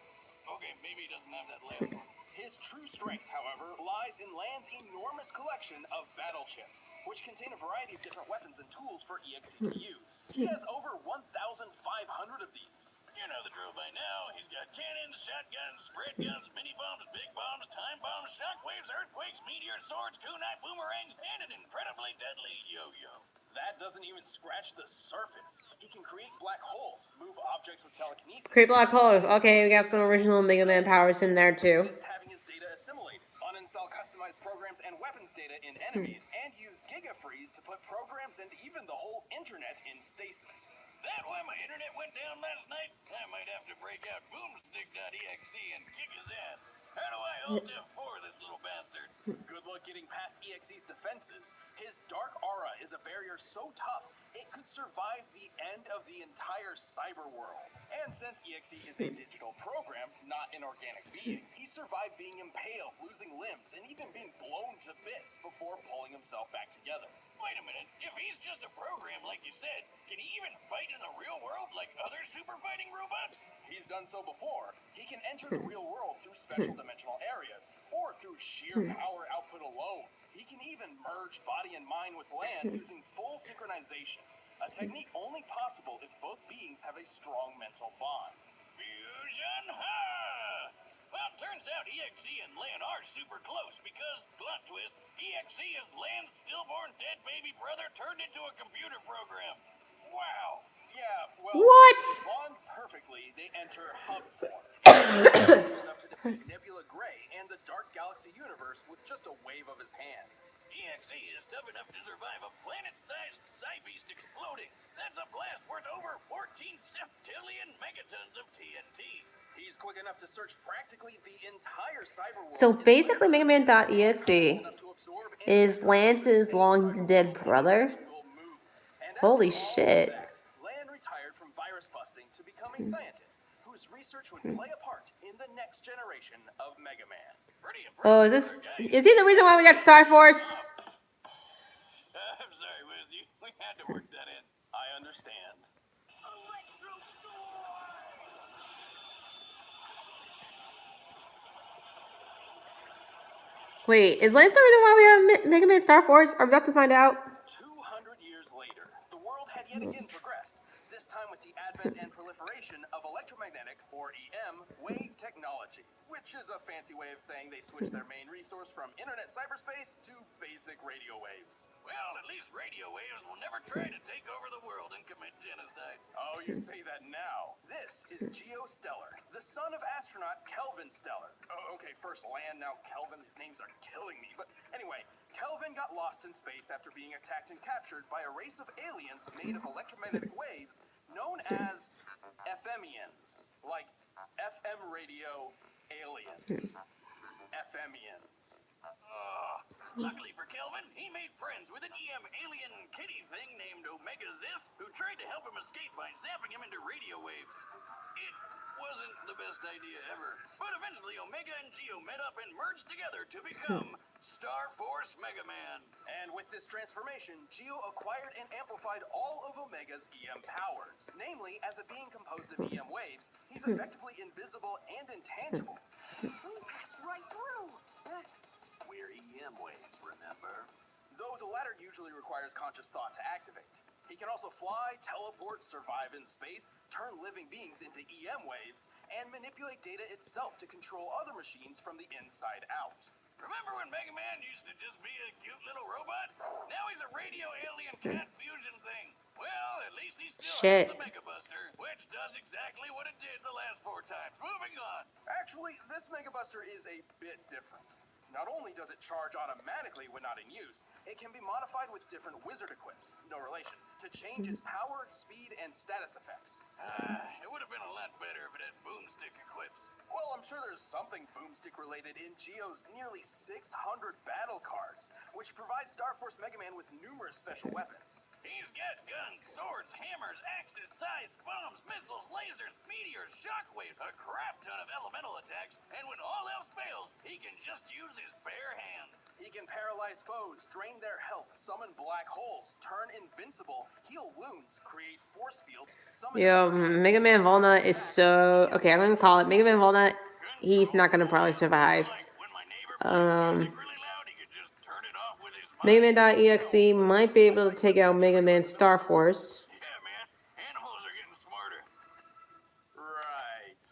Okay, maybe he doesn't have that label. His true strength, however, lies in Lan's enormous collection of battle chips, which contain a variety of different weapons and tools for EXE to use. He has over 1,500 of these. You know the drill by now. He's got cannons, shotguns, spread guns, mini bombs, big bombs, time bombs, shockwaves, earthquakes, meteors, swords, kunai, boomerangs, and an incredibly deadly yo-yo. That doesn't even scratch the surface. He can create black holes, move objects with telekinesis. Create black holes. Okay, we got some original Mega Man powers in there too. Resist having his data assimilated, uninstall customized programs and weapons data in enemies, and use GigaFreeze to put programs and even the whole internet in stasis. That why my internet went down last night? I might have to break out boomstick.exe and kick his ass. How do I Alt F4 this little bastard? Good luck getting past EXE's defenses. His dark aura is a barrier so tough, it could survive the end of the entire cyber world. And since EXE is a digital program, not an organic being, he survived being impaled, losing limbs, and even being blown to bits before pulling himself back together. Wait a minute. If he's just a program, like you said, can he even fight in the real world like other super fighting robots? He's done so before. He can enter the real world through special dimensional areas, or through sheer power output alone. He can even merge body and mind with Lan using full synchronization, a technique only possible if both beings have a strong mental bond. Fusion ha! Well, turns out EXE and Lan are super close because, plot twist, EXE is Lan's stillborn dead baby brother turned into a computer program. Wow! Yeah, well, What? bond perfectly, they enter hub form. Enough to defeat Nebula Gray and the Dark Galaxy universe with just a wave of his hand. EXE is tough enough to survive a planet-sized Psybeast exploding. That's a blast worth over 14 septillion megatons of TNT. He's quick enough to search practically the entire cyber world. So basically, Mega Man.exe is Lance's long dead brother. Holy shit. Lan retired from virus busting to become a scientist whose research would play a part in the next generation of Mega Man. Pretty Oh, impressive. is he the reason why we got Star Force? I'm sorry, Wizzy. We had to work that in. I understand. Wait, is Lance the reason why we have Mega Man Star Force? Are we about to find out? 200 years later, the world had yet again progressed, this time with the advent and proliferation of electromagnetic, or EM, wave technology, which is a fancy way of saying they switched their main resource from internet cyberspace to basic radio waves. Well, at least radio waves will never try to take over the world and commit genocide. Oh, you say that now. This is Geo Stellar, the son of astronaut Kelvin Stellar. Oh, okay, first Lan, now Kelvin. These names are killing me. But anyway, Kelvin got lost in space after being attacked and captured by a race of aliens made of electromagnetic waves known as FMians. Like FM radio aliens. FMians. Luckily for Kelvin, he made friends with an EM alien kitty thing named Omega Zis, who tried to help him escape by zapping him into radio waves. It wasn't the best idea ever, but eventually Omega and Geo met up and merged together to become Star Force Mega Man. And with this transformation, Geo acquired and amplified all of Omega's EM powers. Namely, as a being composed of EM waves, he's effectively invisible and intangible. We passed right through. We're EM waves, remember? Though the latter usually requires conscious thought to activate. He can also fly, teleport, survive in space, turn living beings into EM waves, and manipulate data itself to control other machines from the inside out. Remember when Mega Man used to just be a cute little robot? Now he's a radio alien cat fusion thing. Well, at least he still has the Mega Buster, which does exactly what it did the last 4 times. Moving on. Actually, this Mega Buster is a bit different. Not only does it charge automatically when not in use, it can be modified with different wizard equips, no relation, to change its power, speed, and status effects. It would have been a lot better if it had boomstick equips. Well, I'm sure there's something boomstick related in Geo's nearly 600 battle cards, which provide Star Force Mega Man with numerous special weapons. He's got guns, swords, hammers, axes, scythes, bombs, missiles, lasers, meteors, shockwaves, a crap ton of elemental attacks, and when all else fails, he can just use his bare hands. He can paralyze foes, drain their health, summon black holes, turn invincible, heal wounds, create force fields, summon... Yo, Mega Man Walnut is so... Okay, I'm gonna call it Mega Man Walnut. He's not gonna probably survive. Mega Man.exe might be able to take out Mega Man Star Force. Yeah, man. Animals are getting smarter. Right.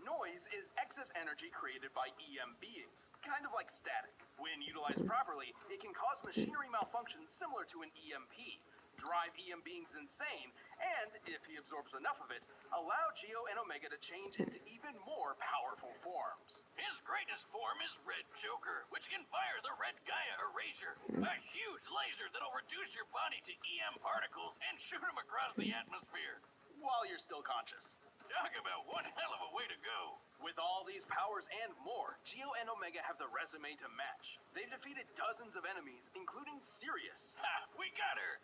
Noise is excess energy created by EM beings, kind of like static. When utilized properly, it can cause machinery malfunction similar to an EMP, drive EM beings insane, and, if he absorbs enough of it, allow Geo and Omega to change into even more powerful forms. His greatest form is Red Joker, which can fire the Red Gaia Erasure, a huge laser that'll reduce your body to EM particles and shoot them across the atmosphere. While you're still conscious. Talk about one hell of a way to go. With all these powers and more, Geo and Omega have the resume to match. They've defeated dozens of enemies, including Sirius, Ha! We got her!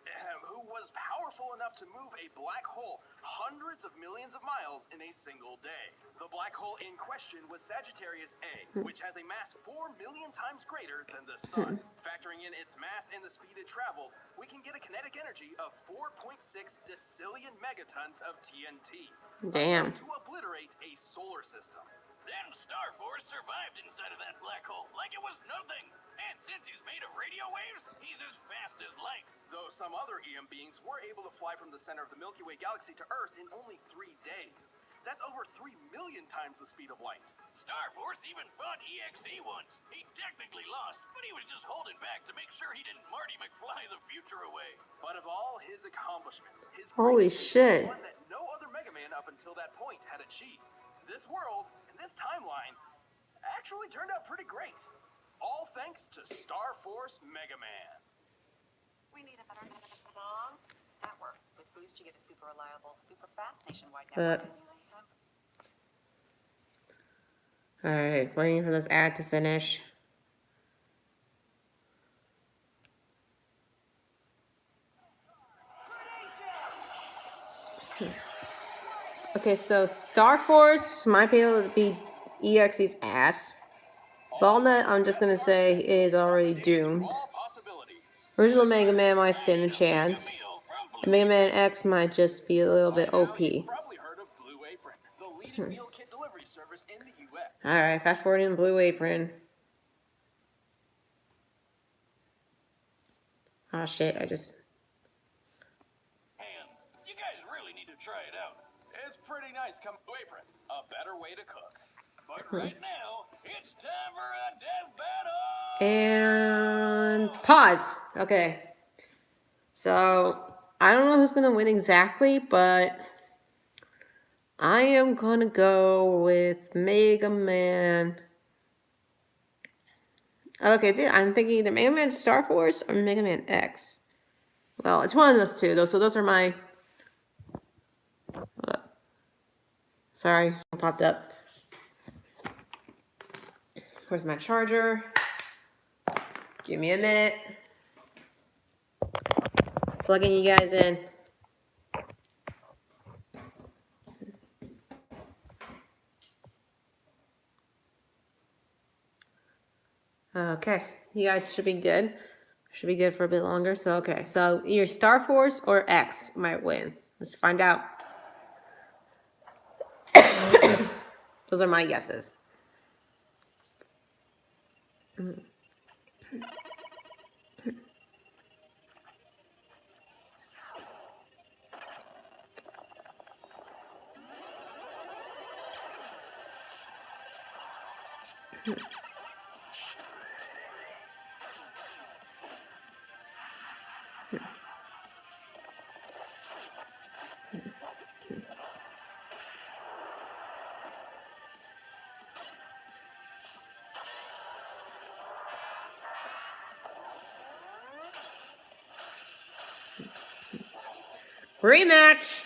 who was powerful enough to move a black hole hundreds of millions of miles in a single day. The black hole in question was Sagittarius A, which has a mass 4 million times greater than the Sun. Factoring in its mass and the speed it traveled, we can get a kinetic energy of 4.6 decillion megatons of TNT. Damn. To obliterate a solar system. Then Star Force survived inside of that black hole like it was nothing. And since he's made of radio waves, he's as fast as light. Though some other EM beings were able to fly from the center of the Milky Way galaxy to Earth in only 3 days. That's over 3 million times the speed of light. Star Force even fought EXE once. He technically lost, but he was just holding back to make sure he didn't Marty McFly the future away. But of all his accomplishments, his Holy greatest shit. was one that no other Mega Man up until that point had achieved. This world, and this timeline, actually turned out pretty great. All thanks to Star Force Mega Man. We need a better song. That worked. With Boost, you get a super reliable, super fast nationwide But- network. Alright, waiting for this ad to finish. Okay, so Star Force might be able to beat EXE's ass. Walnut, I'm just gonna say, is already doomed. All possibilities. Original Mega Man might stand a chance. And Mega Man X might just be a little bit OP. You've probably heard of Blue Apron, the leading meal kit delivery service in the U.S. Alright, fast forwarding Blue Apron. Oh shit, I just... Hands. You guys really need to try it out. It's pretty nice, come Blue Apron, a better way to cook. But right now, it's time for a death battle! And... pause! Okay. So, I don't know who's gonna win exactly, but... I am gonna go with Mega Man... Okay, dude, I'm thinking either Mega Man Star Force or Mega Man X. Well, it's one of those two, though, so those are my... Sorry, something popped up. Where's my charger? Give me a minute. Plugging you guys in. Okay, you guys should be good. Should be good for a bit longer. So, okay. So, either Star Force or X might win. Let's find out. Those are my guesses. Rematch!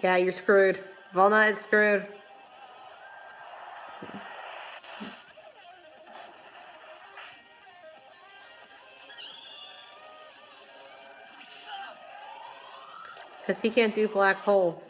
Yeah, you're screwed. Walnut is screwed. Because he can't do black hole.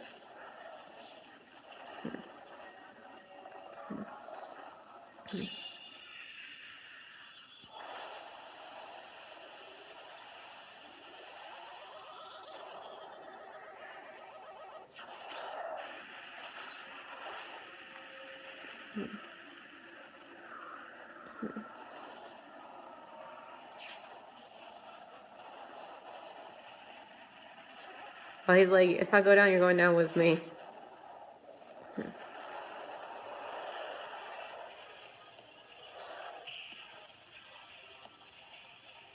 Well, he's like, if I go down, you're going down with me.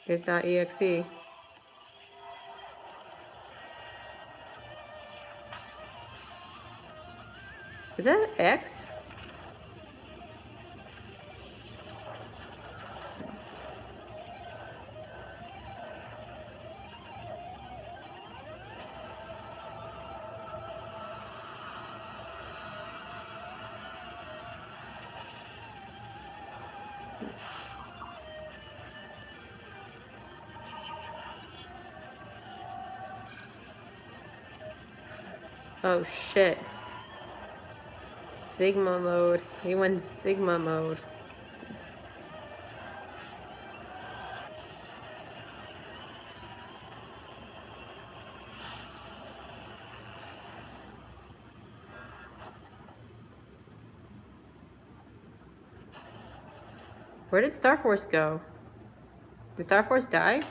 Here's .exe. Is that X? Oh shit. Sigma mode. He went Sigma mode. Where did Star Force go? Did Star Force die?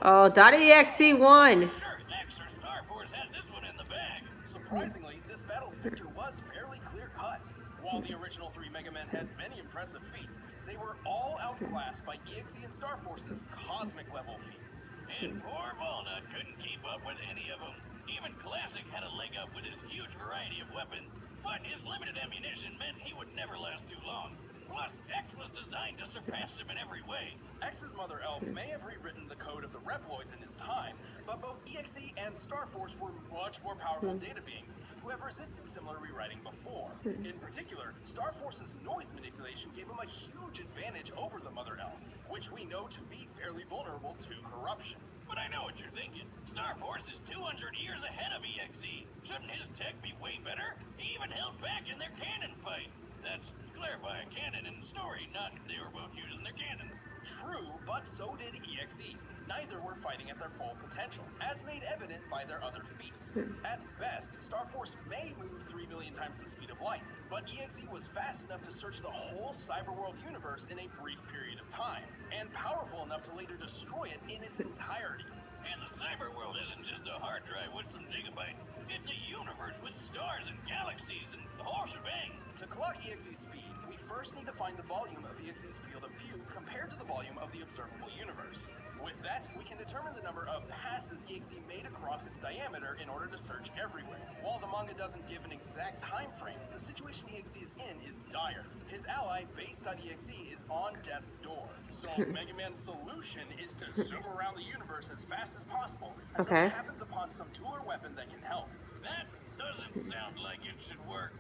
Oh, .exe won. Sure, X or Star Force had this one in the bag. Surprisingly, this battle's victor was fairly clear-cut. While the original three Mega Men had many impressive feats, they were all outclassed by EXE and Star Force's cosmic-level feats. And poor Walnut couldn't keep up with any of them. Even Classic had a leg up with his huge variety of weapons, but his limited ammunition meant he would never last too long. Plus, X was designed to surpass him in every way. X's Mother Elf may have rewritten the code of the Reploids in his time, but both EXE and Star Force were much more powerful data beings who have resisted similar rewriting before. In particular, Star Force's noise manipulation gave him a huge advantage over the Mother Elf, which we know to be fairly vulnerable to corruption. But I know what you're thinking. Star Force is 200 years ahead of EXE. Shouldn't his tech be way better? He even held back in their cannon fight. That's to clarify, canon and story, not they were both using their cannons. True, but so did EXE. Neither were fighting at their full potential, as made evident by their other feats. At best, Star Force may move 3 million times the speed of light, but EXE was fast enough to search the whole cyberworld universe in a brief period of time, and powerful enough to later destroy it in its entirety. And the cyberworld isn't just a hard drive with some gigabytes. It's a universe with stars and galaxies and the whole shebang. To clock EXE's speed, we first need to find the volume of EXE's field of view compared to the volume of the observable universe. With that, we can determine the number of passes EXE made across its diameter in order to search everywhere. While the manga doesn't give an exact time frame, the situation EXE is in is dire. His ally, Base.exe, is on death's door. So Mega Man's solution is to zoom around the universe as fast as possible until Okay. he happens upon some tool or weapon that can help. That doesn't sound like it should work.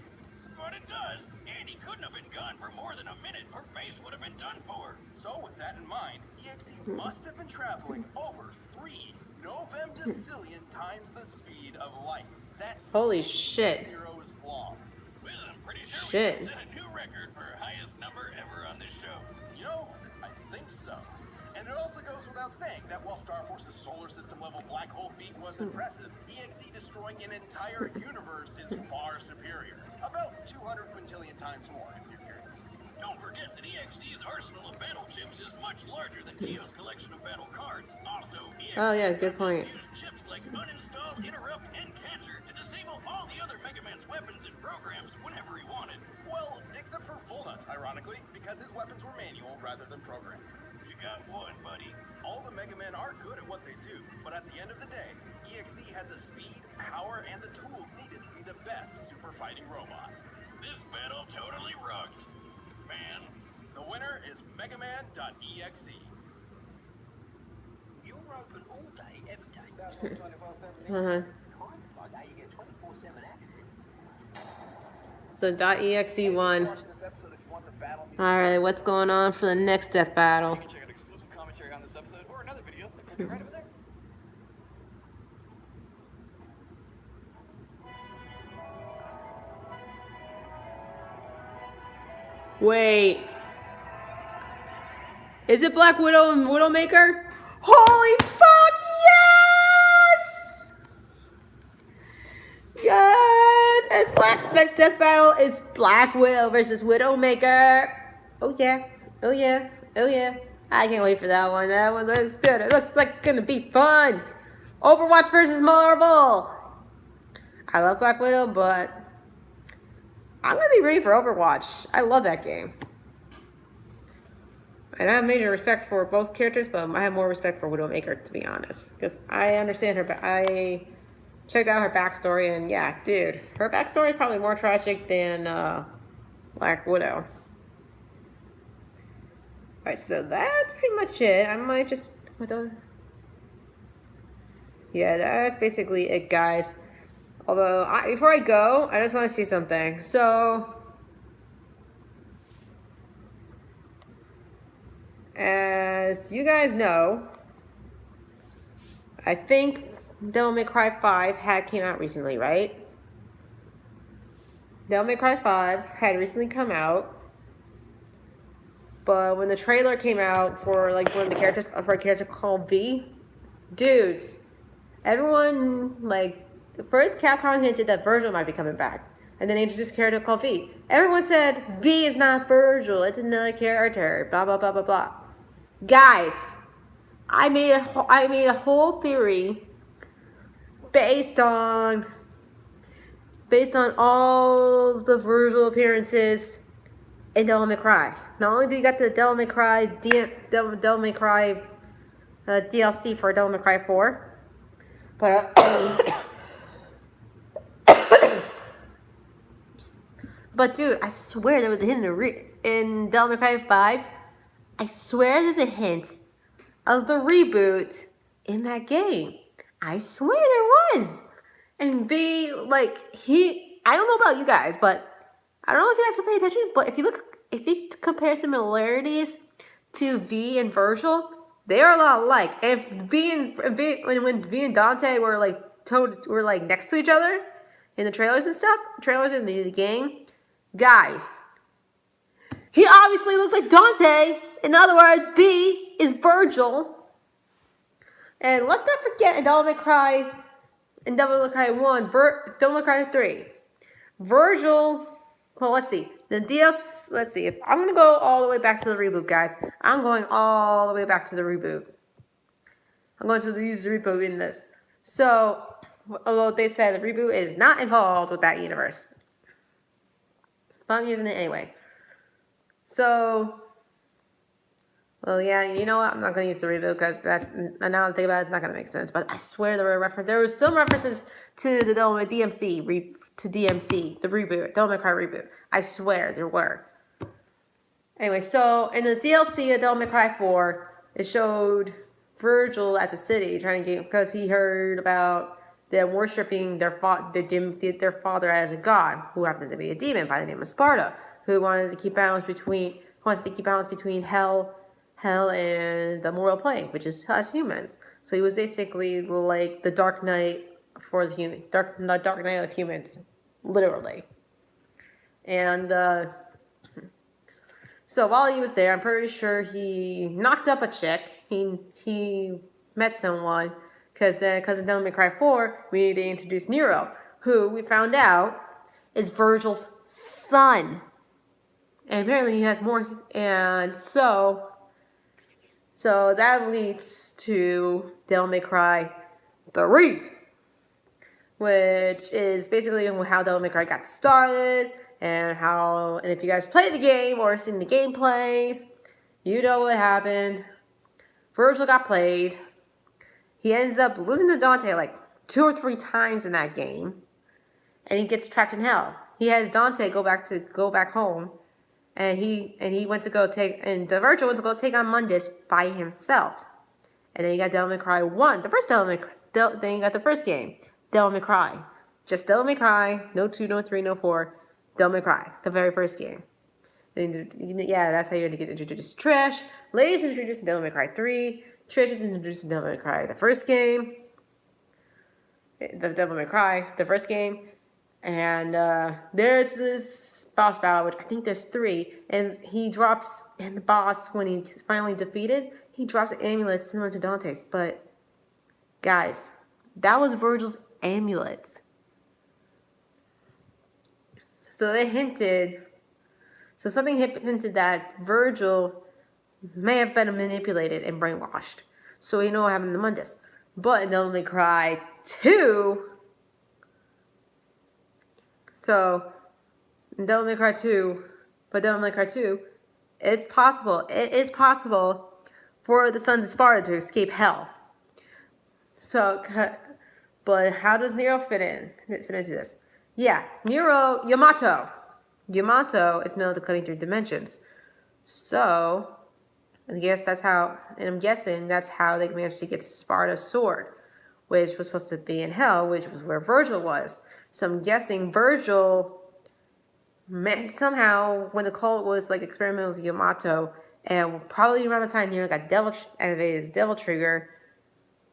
But it does, and he couldn't have been gone for more than a minute, or base would have been done for. So with that in mind, EXE must have been traveling over 3 novemdecillion times the speed of light. That's Holy 6 shit. zeros long. Wiz, I'm pretty sure Shit. we can set a new record for highest number ever on this show. You know, I think so. And it also goes without saying that while Star Force's solar system level black hole feat was impressive, EXE destroying an entire universe is far superior. About 200 quintillion times more, if you're curious. Don't forget that EXE's arsenal of battle chips is much larger than Geo's collection of battle cards. Also, EXE Oh, yeah, good point. used chips like uninstall, interrupt, and capture to disable all the other Mega Man's weapons and programs whenever he wanted. Well, except for Volnut, ironically, because his weapons were manual rather than programmed. You got one, buddy. All the Mega Men are good at what they do, but at the end of the day, EXE had the speed, power, and the tools needed to be the best super fighting robot. This battle totally rocked. Man, The winner is MegaMan.exe. You're open all day, every day. That's on 24/7. Uh-huh. Like that, you get 24/7 access. So .exe1. Watch this episode if you want the battle music. Alright, what's going on for the next death battle? You can check out exclusive commentary on this episode or another video that could be right over there. Wait. Is it Black Widow and Widowmaker? Holy fuck, yes! Yes! It's Black. Next death battle is Black Widow versus Widowmaker. Oh yeah. Oh yeah. Oh yeah. I can't wait for that one. That one looks good. It looks like gonna be fun. Overwatch versus Marvel. I love Black Widow, but I'm gonna be ready for Overwatch. I love that game. And I have major respect for both characters, but I have more respect for Widowmaker, to be honest. Because I understand her, I checked out her backstory, and yeah, dude, her backstory is probably more tragic than Black Widow. Alright, so that's pretty much it. I might just... Yeah, that's basically it, guys. Although, before I go, I just want to see something. So, as you guys know, I think Devil May Cry 5 came out recently, right? Devil May Cry 5 had recently come out. But when the trailer came out for like one of the characters, for a character called V, dudes, everyone, like, the first Capcom hinted that Virgil might be coming back. And then they introduced a character called V. Everyone said, V is not Virgil, it's another character, blah, blah, blah, blah, blah. Guys, I made a whole theory based on all the Virgil appearances in Devil May Cry. Not only do you got the Devil May Cry Devil May Cry DLC for Devil May Cry 4, but but dude, I swear there was a hint in Devil May Cry 5. I swear there's a hint of the reboot in that game. I swear there was. And V, like, I don't know about you guys, but I don't know if you guys have to pay attention, but if you compare similarities to V and Virgil, they are a lot alike. And when V and Dante were like next to each other in the trailers and stuff, in the game, guys, he obviously looked like Dante. In other words, V is Virgil. And let's not forget in Devil May Cry 1, Devil May Cry 3, Virgil. Well, let's see. Let's see. If I'm going to go all the way back to the reboot, guys. I'm going all the way back to the reboot. I'm going to use the reboot in this. So, although they said the reboot is not involved with that universe, but I'm using it anyway. So, Well, yeah, you know what? I'm not gonna use the reboot because that's now that I think about it, it's not gonna make sense. But I swear there were some references to the DMC, the reboot, Devil May Cry reboot. I swear there were. Anyway, so in the DLC of Devil May Cry 4, it showed Virgil at the city trying to get because he heard about them worshiping their father as a god, who happened to be a demon by the name of Sparta, who wanted to keep balance between hell and the moral plane, which is us humans. So he was basically like the Dark Knight for the human, Dark Knight of humans, literally. And so while he was there, I'm pretty sure he knocked up a chick. He met someone because in Devil May Cry 4, they introduced Nero, who we found out is Virgil's son. And apparently he has more, and so that leads to Devil May Cry 3, which is basically how Devil May Cry got started, and if you guys played the game or seen the gameplays, you know what happened. Virgil got played. He ends up losing to Dante like 2 or 3 times in that game, and he gets trapped in hell. He has Dante go back home. And Virgil went to go take on Mundus by himself. And then you got Devil May Cry 1, the first then you got the first game, Devil May Cry. Just Devil May Cry, no 2, no 3, no 4, Devil May Cry, the very first game. And yeah, that's how you're going to get introduced to Trish. Ladies introduced to Devil May Cry 3. Trish is introduced to Devil May Cry, the first game. The Devil May Cry, the first game. And there's this boss battle, which I think there's 3, and the boss, when he's finally defeated, he drops an amulet similar to Dante's. But guys, that was Virgil's amulets. So something hinted that Virgil may have been manipulated and brainwashed. So we know what happened to Mundus. But in Devil May Cry 2, Devil May Cry 2, it is possible for the sons of Sparta to escape hell. So, but how does Nero fit into this? Yeah, Yamato is known to cutting through dimensions. So, I'm guessing that's how they managed to get Sparta's sword, which was supposed to be in hell, which was where Virgil was. So I'm guessing Virgil somehow, when the cult was like experimenting with Yamato, and probably around the time Nero got activated his devil trigger,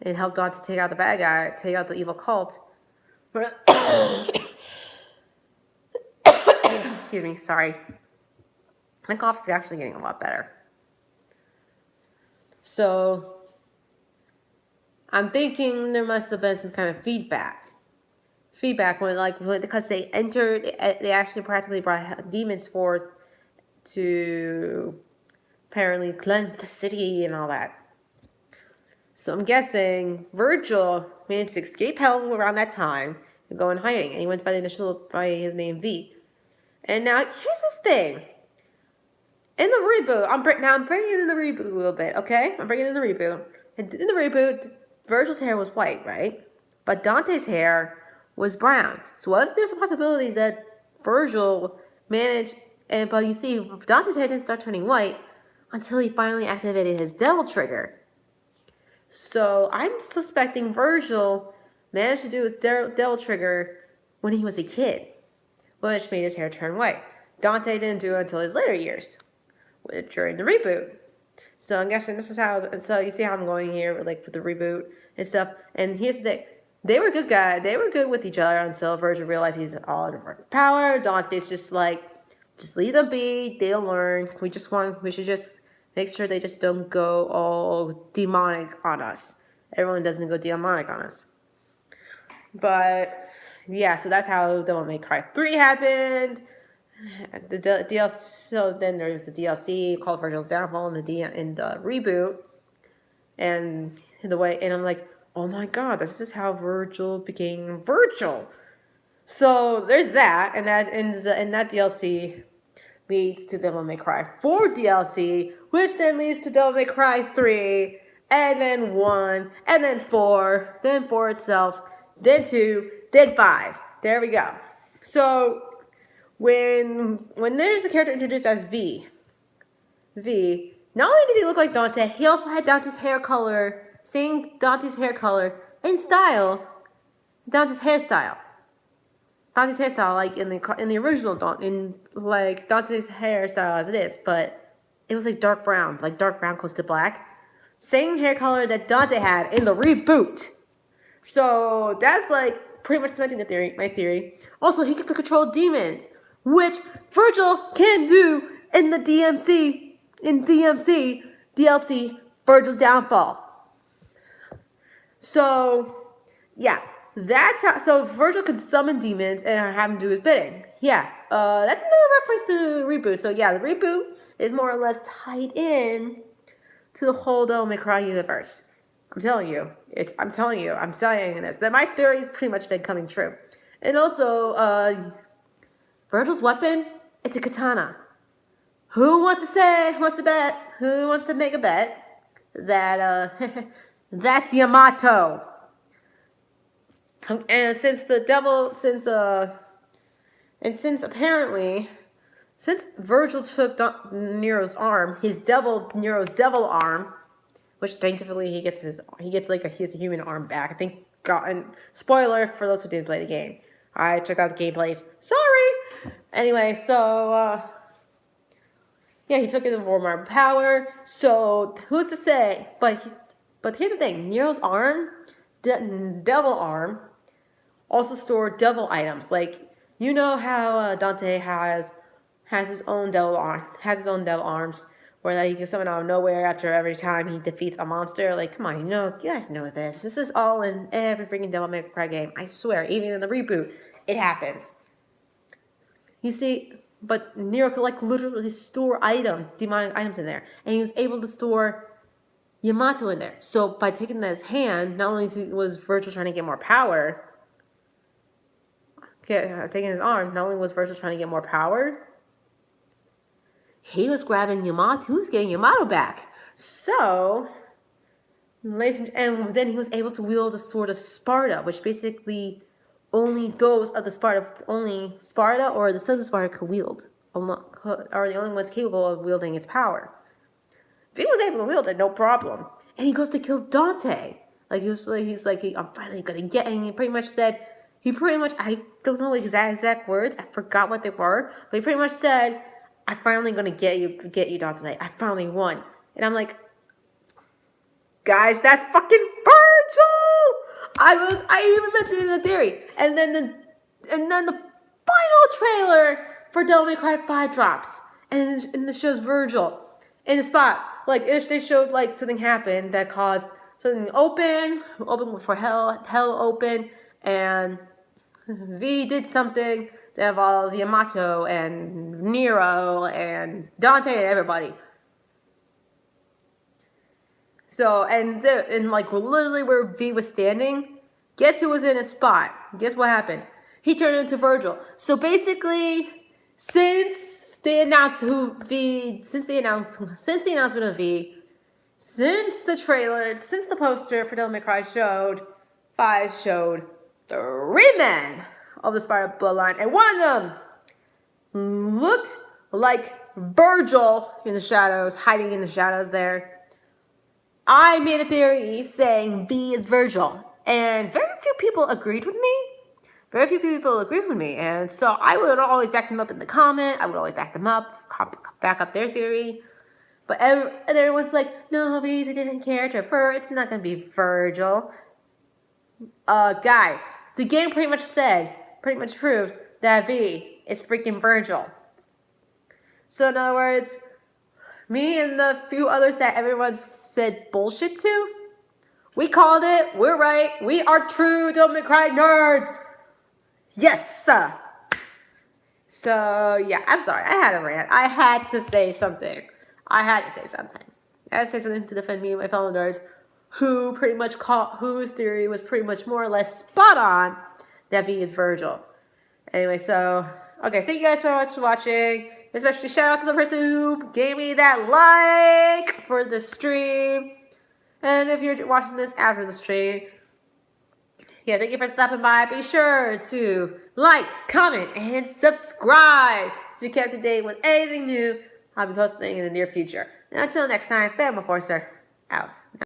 and helped on to take out the bad guy, take out the evil cult. Excuse me, sorry. My cough is actually getting a lot better. So I'm thinking there must have been some kind of feedback because they actually practically brought demons forth to apparently cleanse the city and all that. So I'm guessing Virgil managed to escape hell around that time and go in hiding, and he went by his name V. And now here's this thing. In the reboot, I'm bringing in the reboot a little bit, okay? I'm bringing in the reboot. And in the reboot, Virgil's hair was white, right? But Dante's hair was brown. So what if there's a possibility that Virgil managed, but you see, Dante's hair didn't start turning white until he finally activated his devil trigger. So I'm suspecting Virgil managed to do his devil trigger when he was a kid, which made his hair turn white. Dante didn't do it until his later years, during the reboot. So I'm guessing this is how, so you see how I'm going here, like with the reboot and stuff. And here's the thing. They were good guys. They were good with each other until Virgil realized he's all in power. Dante's just like, just leave them be. They'll learn. We should just make sure they just don't go all demonic on us. Everyone doesn't go demonic on us. But yeah, so that's how Devil May Cry 3 happened. The DLC. So then there was the DLC called Virgil's Downfall in the reboot, and I'm like, oh my god, this is how Virgil became Virgil. So there's that, and that DLC, leads to Devil May Cry 4 DLC, which then leads to Devil May Cry 3, and then 1, and then 4, then 4 itself, then 2, then 5. There we go. So when there's a character introduced as V, not only did he look like Dante, he also had Dante's hair color, same Dante's hair color and style, Dante's hairstyle. Dante's hairstyle, like in the original like Dante's hairstyle as it is, but it was like dark brown close to black. Same hair color that Dante had in the reboot. So that's like pretty much cementing my theory. Also, he can control demons, which Virgil can do in the DLC, Virgil's Downfall. So, yeah. That's how. So Virgil could summon demons and have him do his bidding. Yeah, that's another reference to the reboot. So yeah, the reboot is more or less tied in to the whole Devil May Cry universe. I'm telling you, I'm saying this. That my theory's pretty much been coming true. And also, Virgil's weapon, it's a katana. Who wants to bet? Who wants to make a bet that that's Yamato? And since Virgil took Nero's arm, Nero's devil arm, which thankfully he gets a human arm back. I think. And spoiler for those who didn't play the game. I checked out the gameplays. Sorry. Anyway, so yeah, he took it in form of power. So who's to say? But here's the thing: Nero's arm, devil arm, also store devil items. Like, you know how Dante has his own devil arms, where like, he can summon out of nowhere after every time he defeats a monster. Like, come on, you guys know this. This is all in every freaking Devil May Cry game. I swear, even in the reboot, it happens. You see, but Nero could like literally store demonic items in there, and he was able to store Yamato in there. So by taking his hand, not only was Virgil trying to get more power, taking his arm, not only was Virgil trying to get more power, he was grabbing Yamato. He was getting Yamato back. So, and then he was able to wield the sword of Sparta, which basically only Sparta or the Sons of Sparta could wield, are the only ones capable of wielding its power. If he was able to wield it, no problem. And he goes to kill Dante. Like he's like, I'm finally gonna get. And he pretty much said, I don't know exact words. I forgot what they were, but he pretty much said, I'm finally gonna get you, Dante. I finally won. And I'm like, guys, that's fucking Virgil. I even mentioned it in the theory. And then the final trailer for Devil May Cry 5 drops, and it shows Virgil in the spot. Like they showed like something happened that caused something open for hell open, and V did something that involves Yamato and Nero and Dante and everybody. So, and like literally where V was standing, guess who was in his spot? Guess what happened? He turned into Virgil. So basically, since the announcement of V, since the trailer, since the poster for Devil May Cry showed 3 men of the Sparta bloodline, and one of them looked like Virgil in the shadows, hiding in the shadows there. I made a theory saying V is Virgil, and very few people agreed with me. And so I would always back them up in the comment. I would always back them up, back up their theory. But everyone's like, no, V's a different character. It's not going to be Virgil. Guys, the game pretty much proved that V is freaking Virgil. So in other words, me and the few others that everyone said bullshit to, we called it. We're right. We are true Devil May Cry nerds. Yes, sir. So yeah, I'm sorry. I had a rant. I had to say something. I had to say something to defend me and my fellow nerds, whose theory was pretty much more or less spot on that V is Virgil. Anyway, so okay, thank you guys so much for watching. Especially shout out to the person who gave me that like for the stream. And if you're watching this after the stream, yeah, thank you for stopping by. Be sure to like, comment, and subscribe to be kept up to date with anything new I'll be posting in the near future. And until next time, Fandom Forcer out.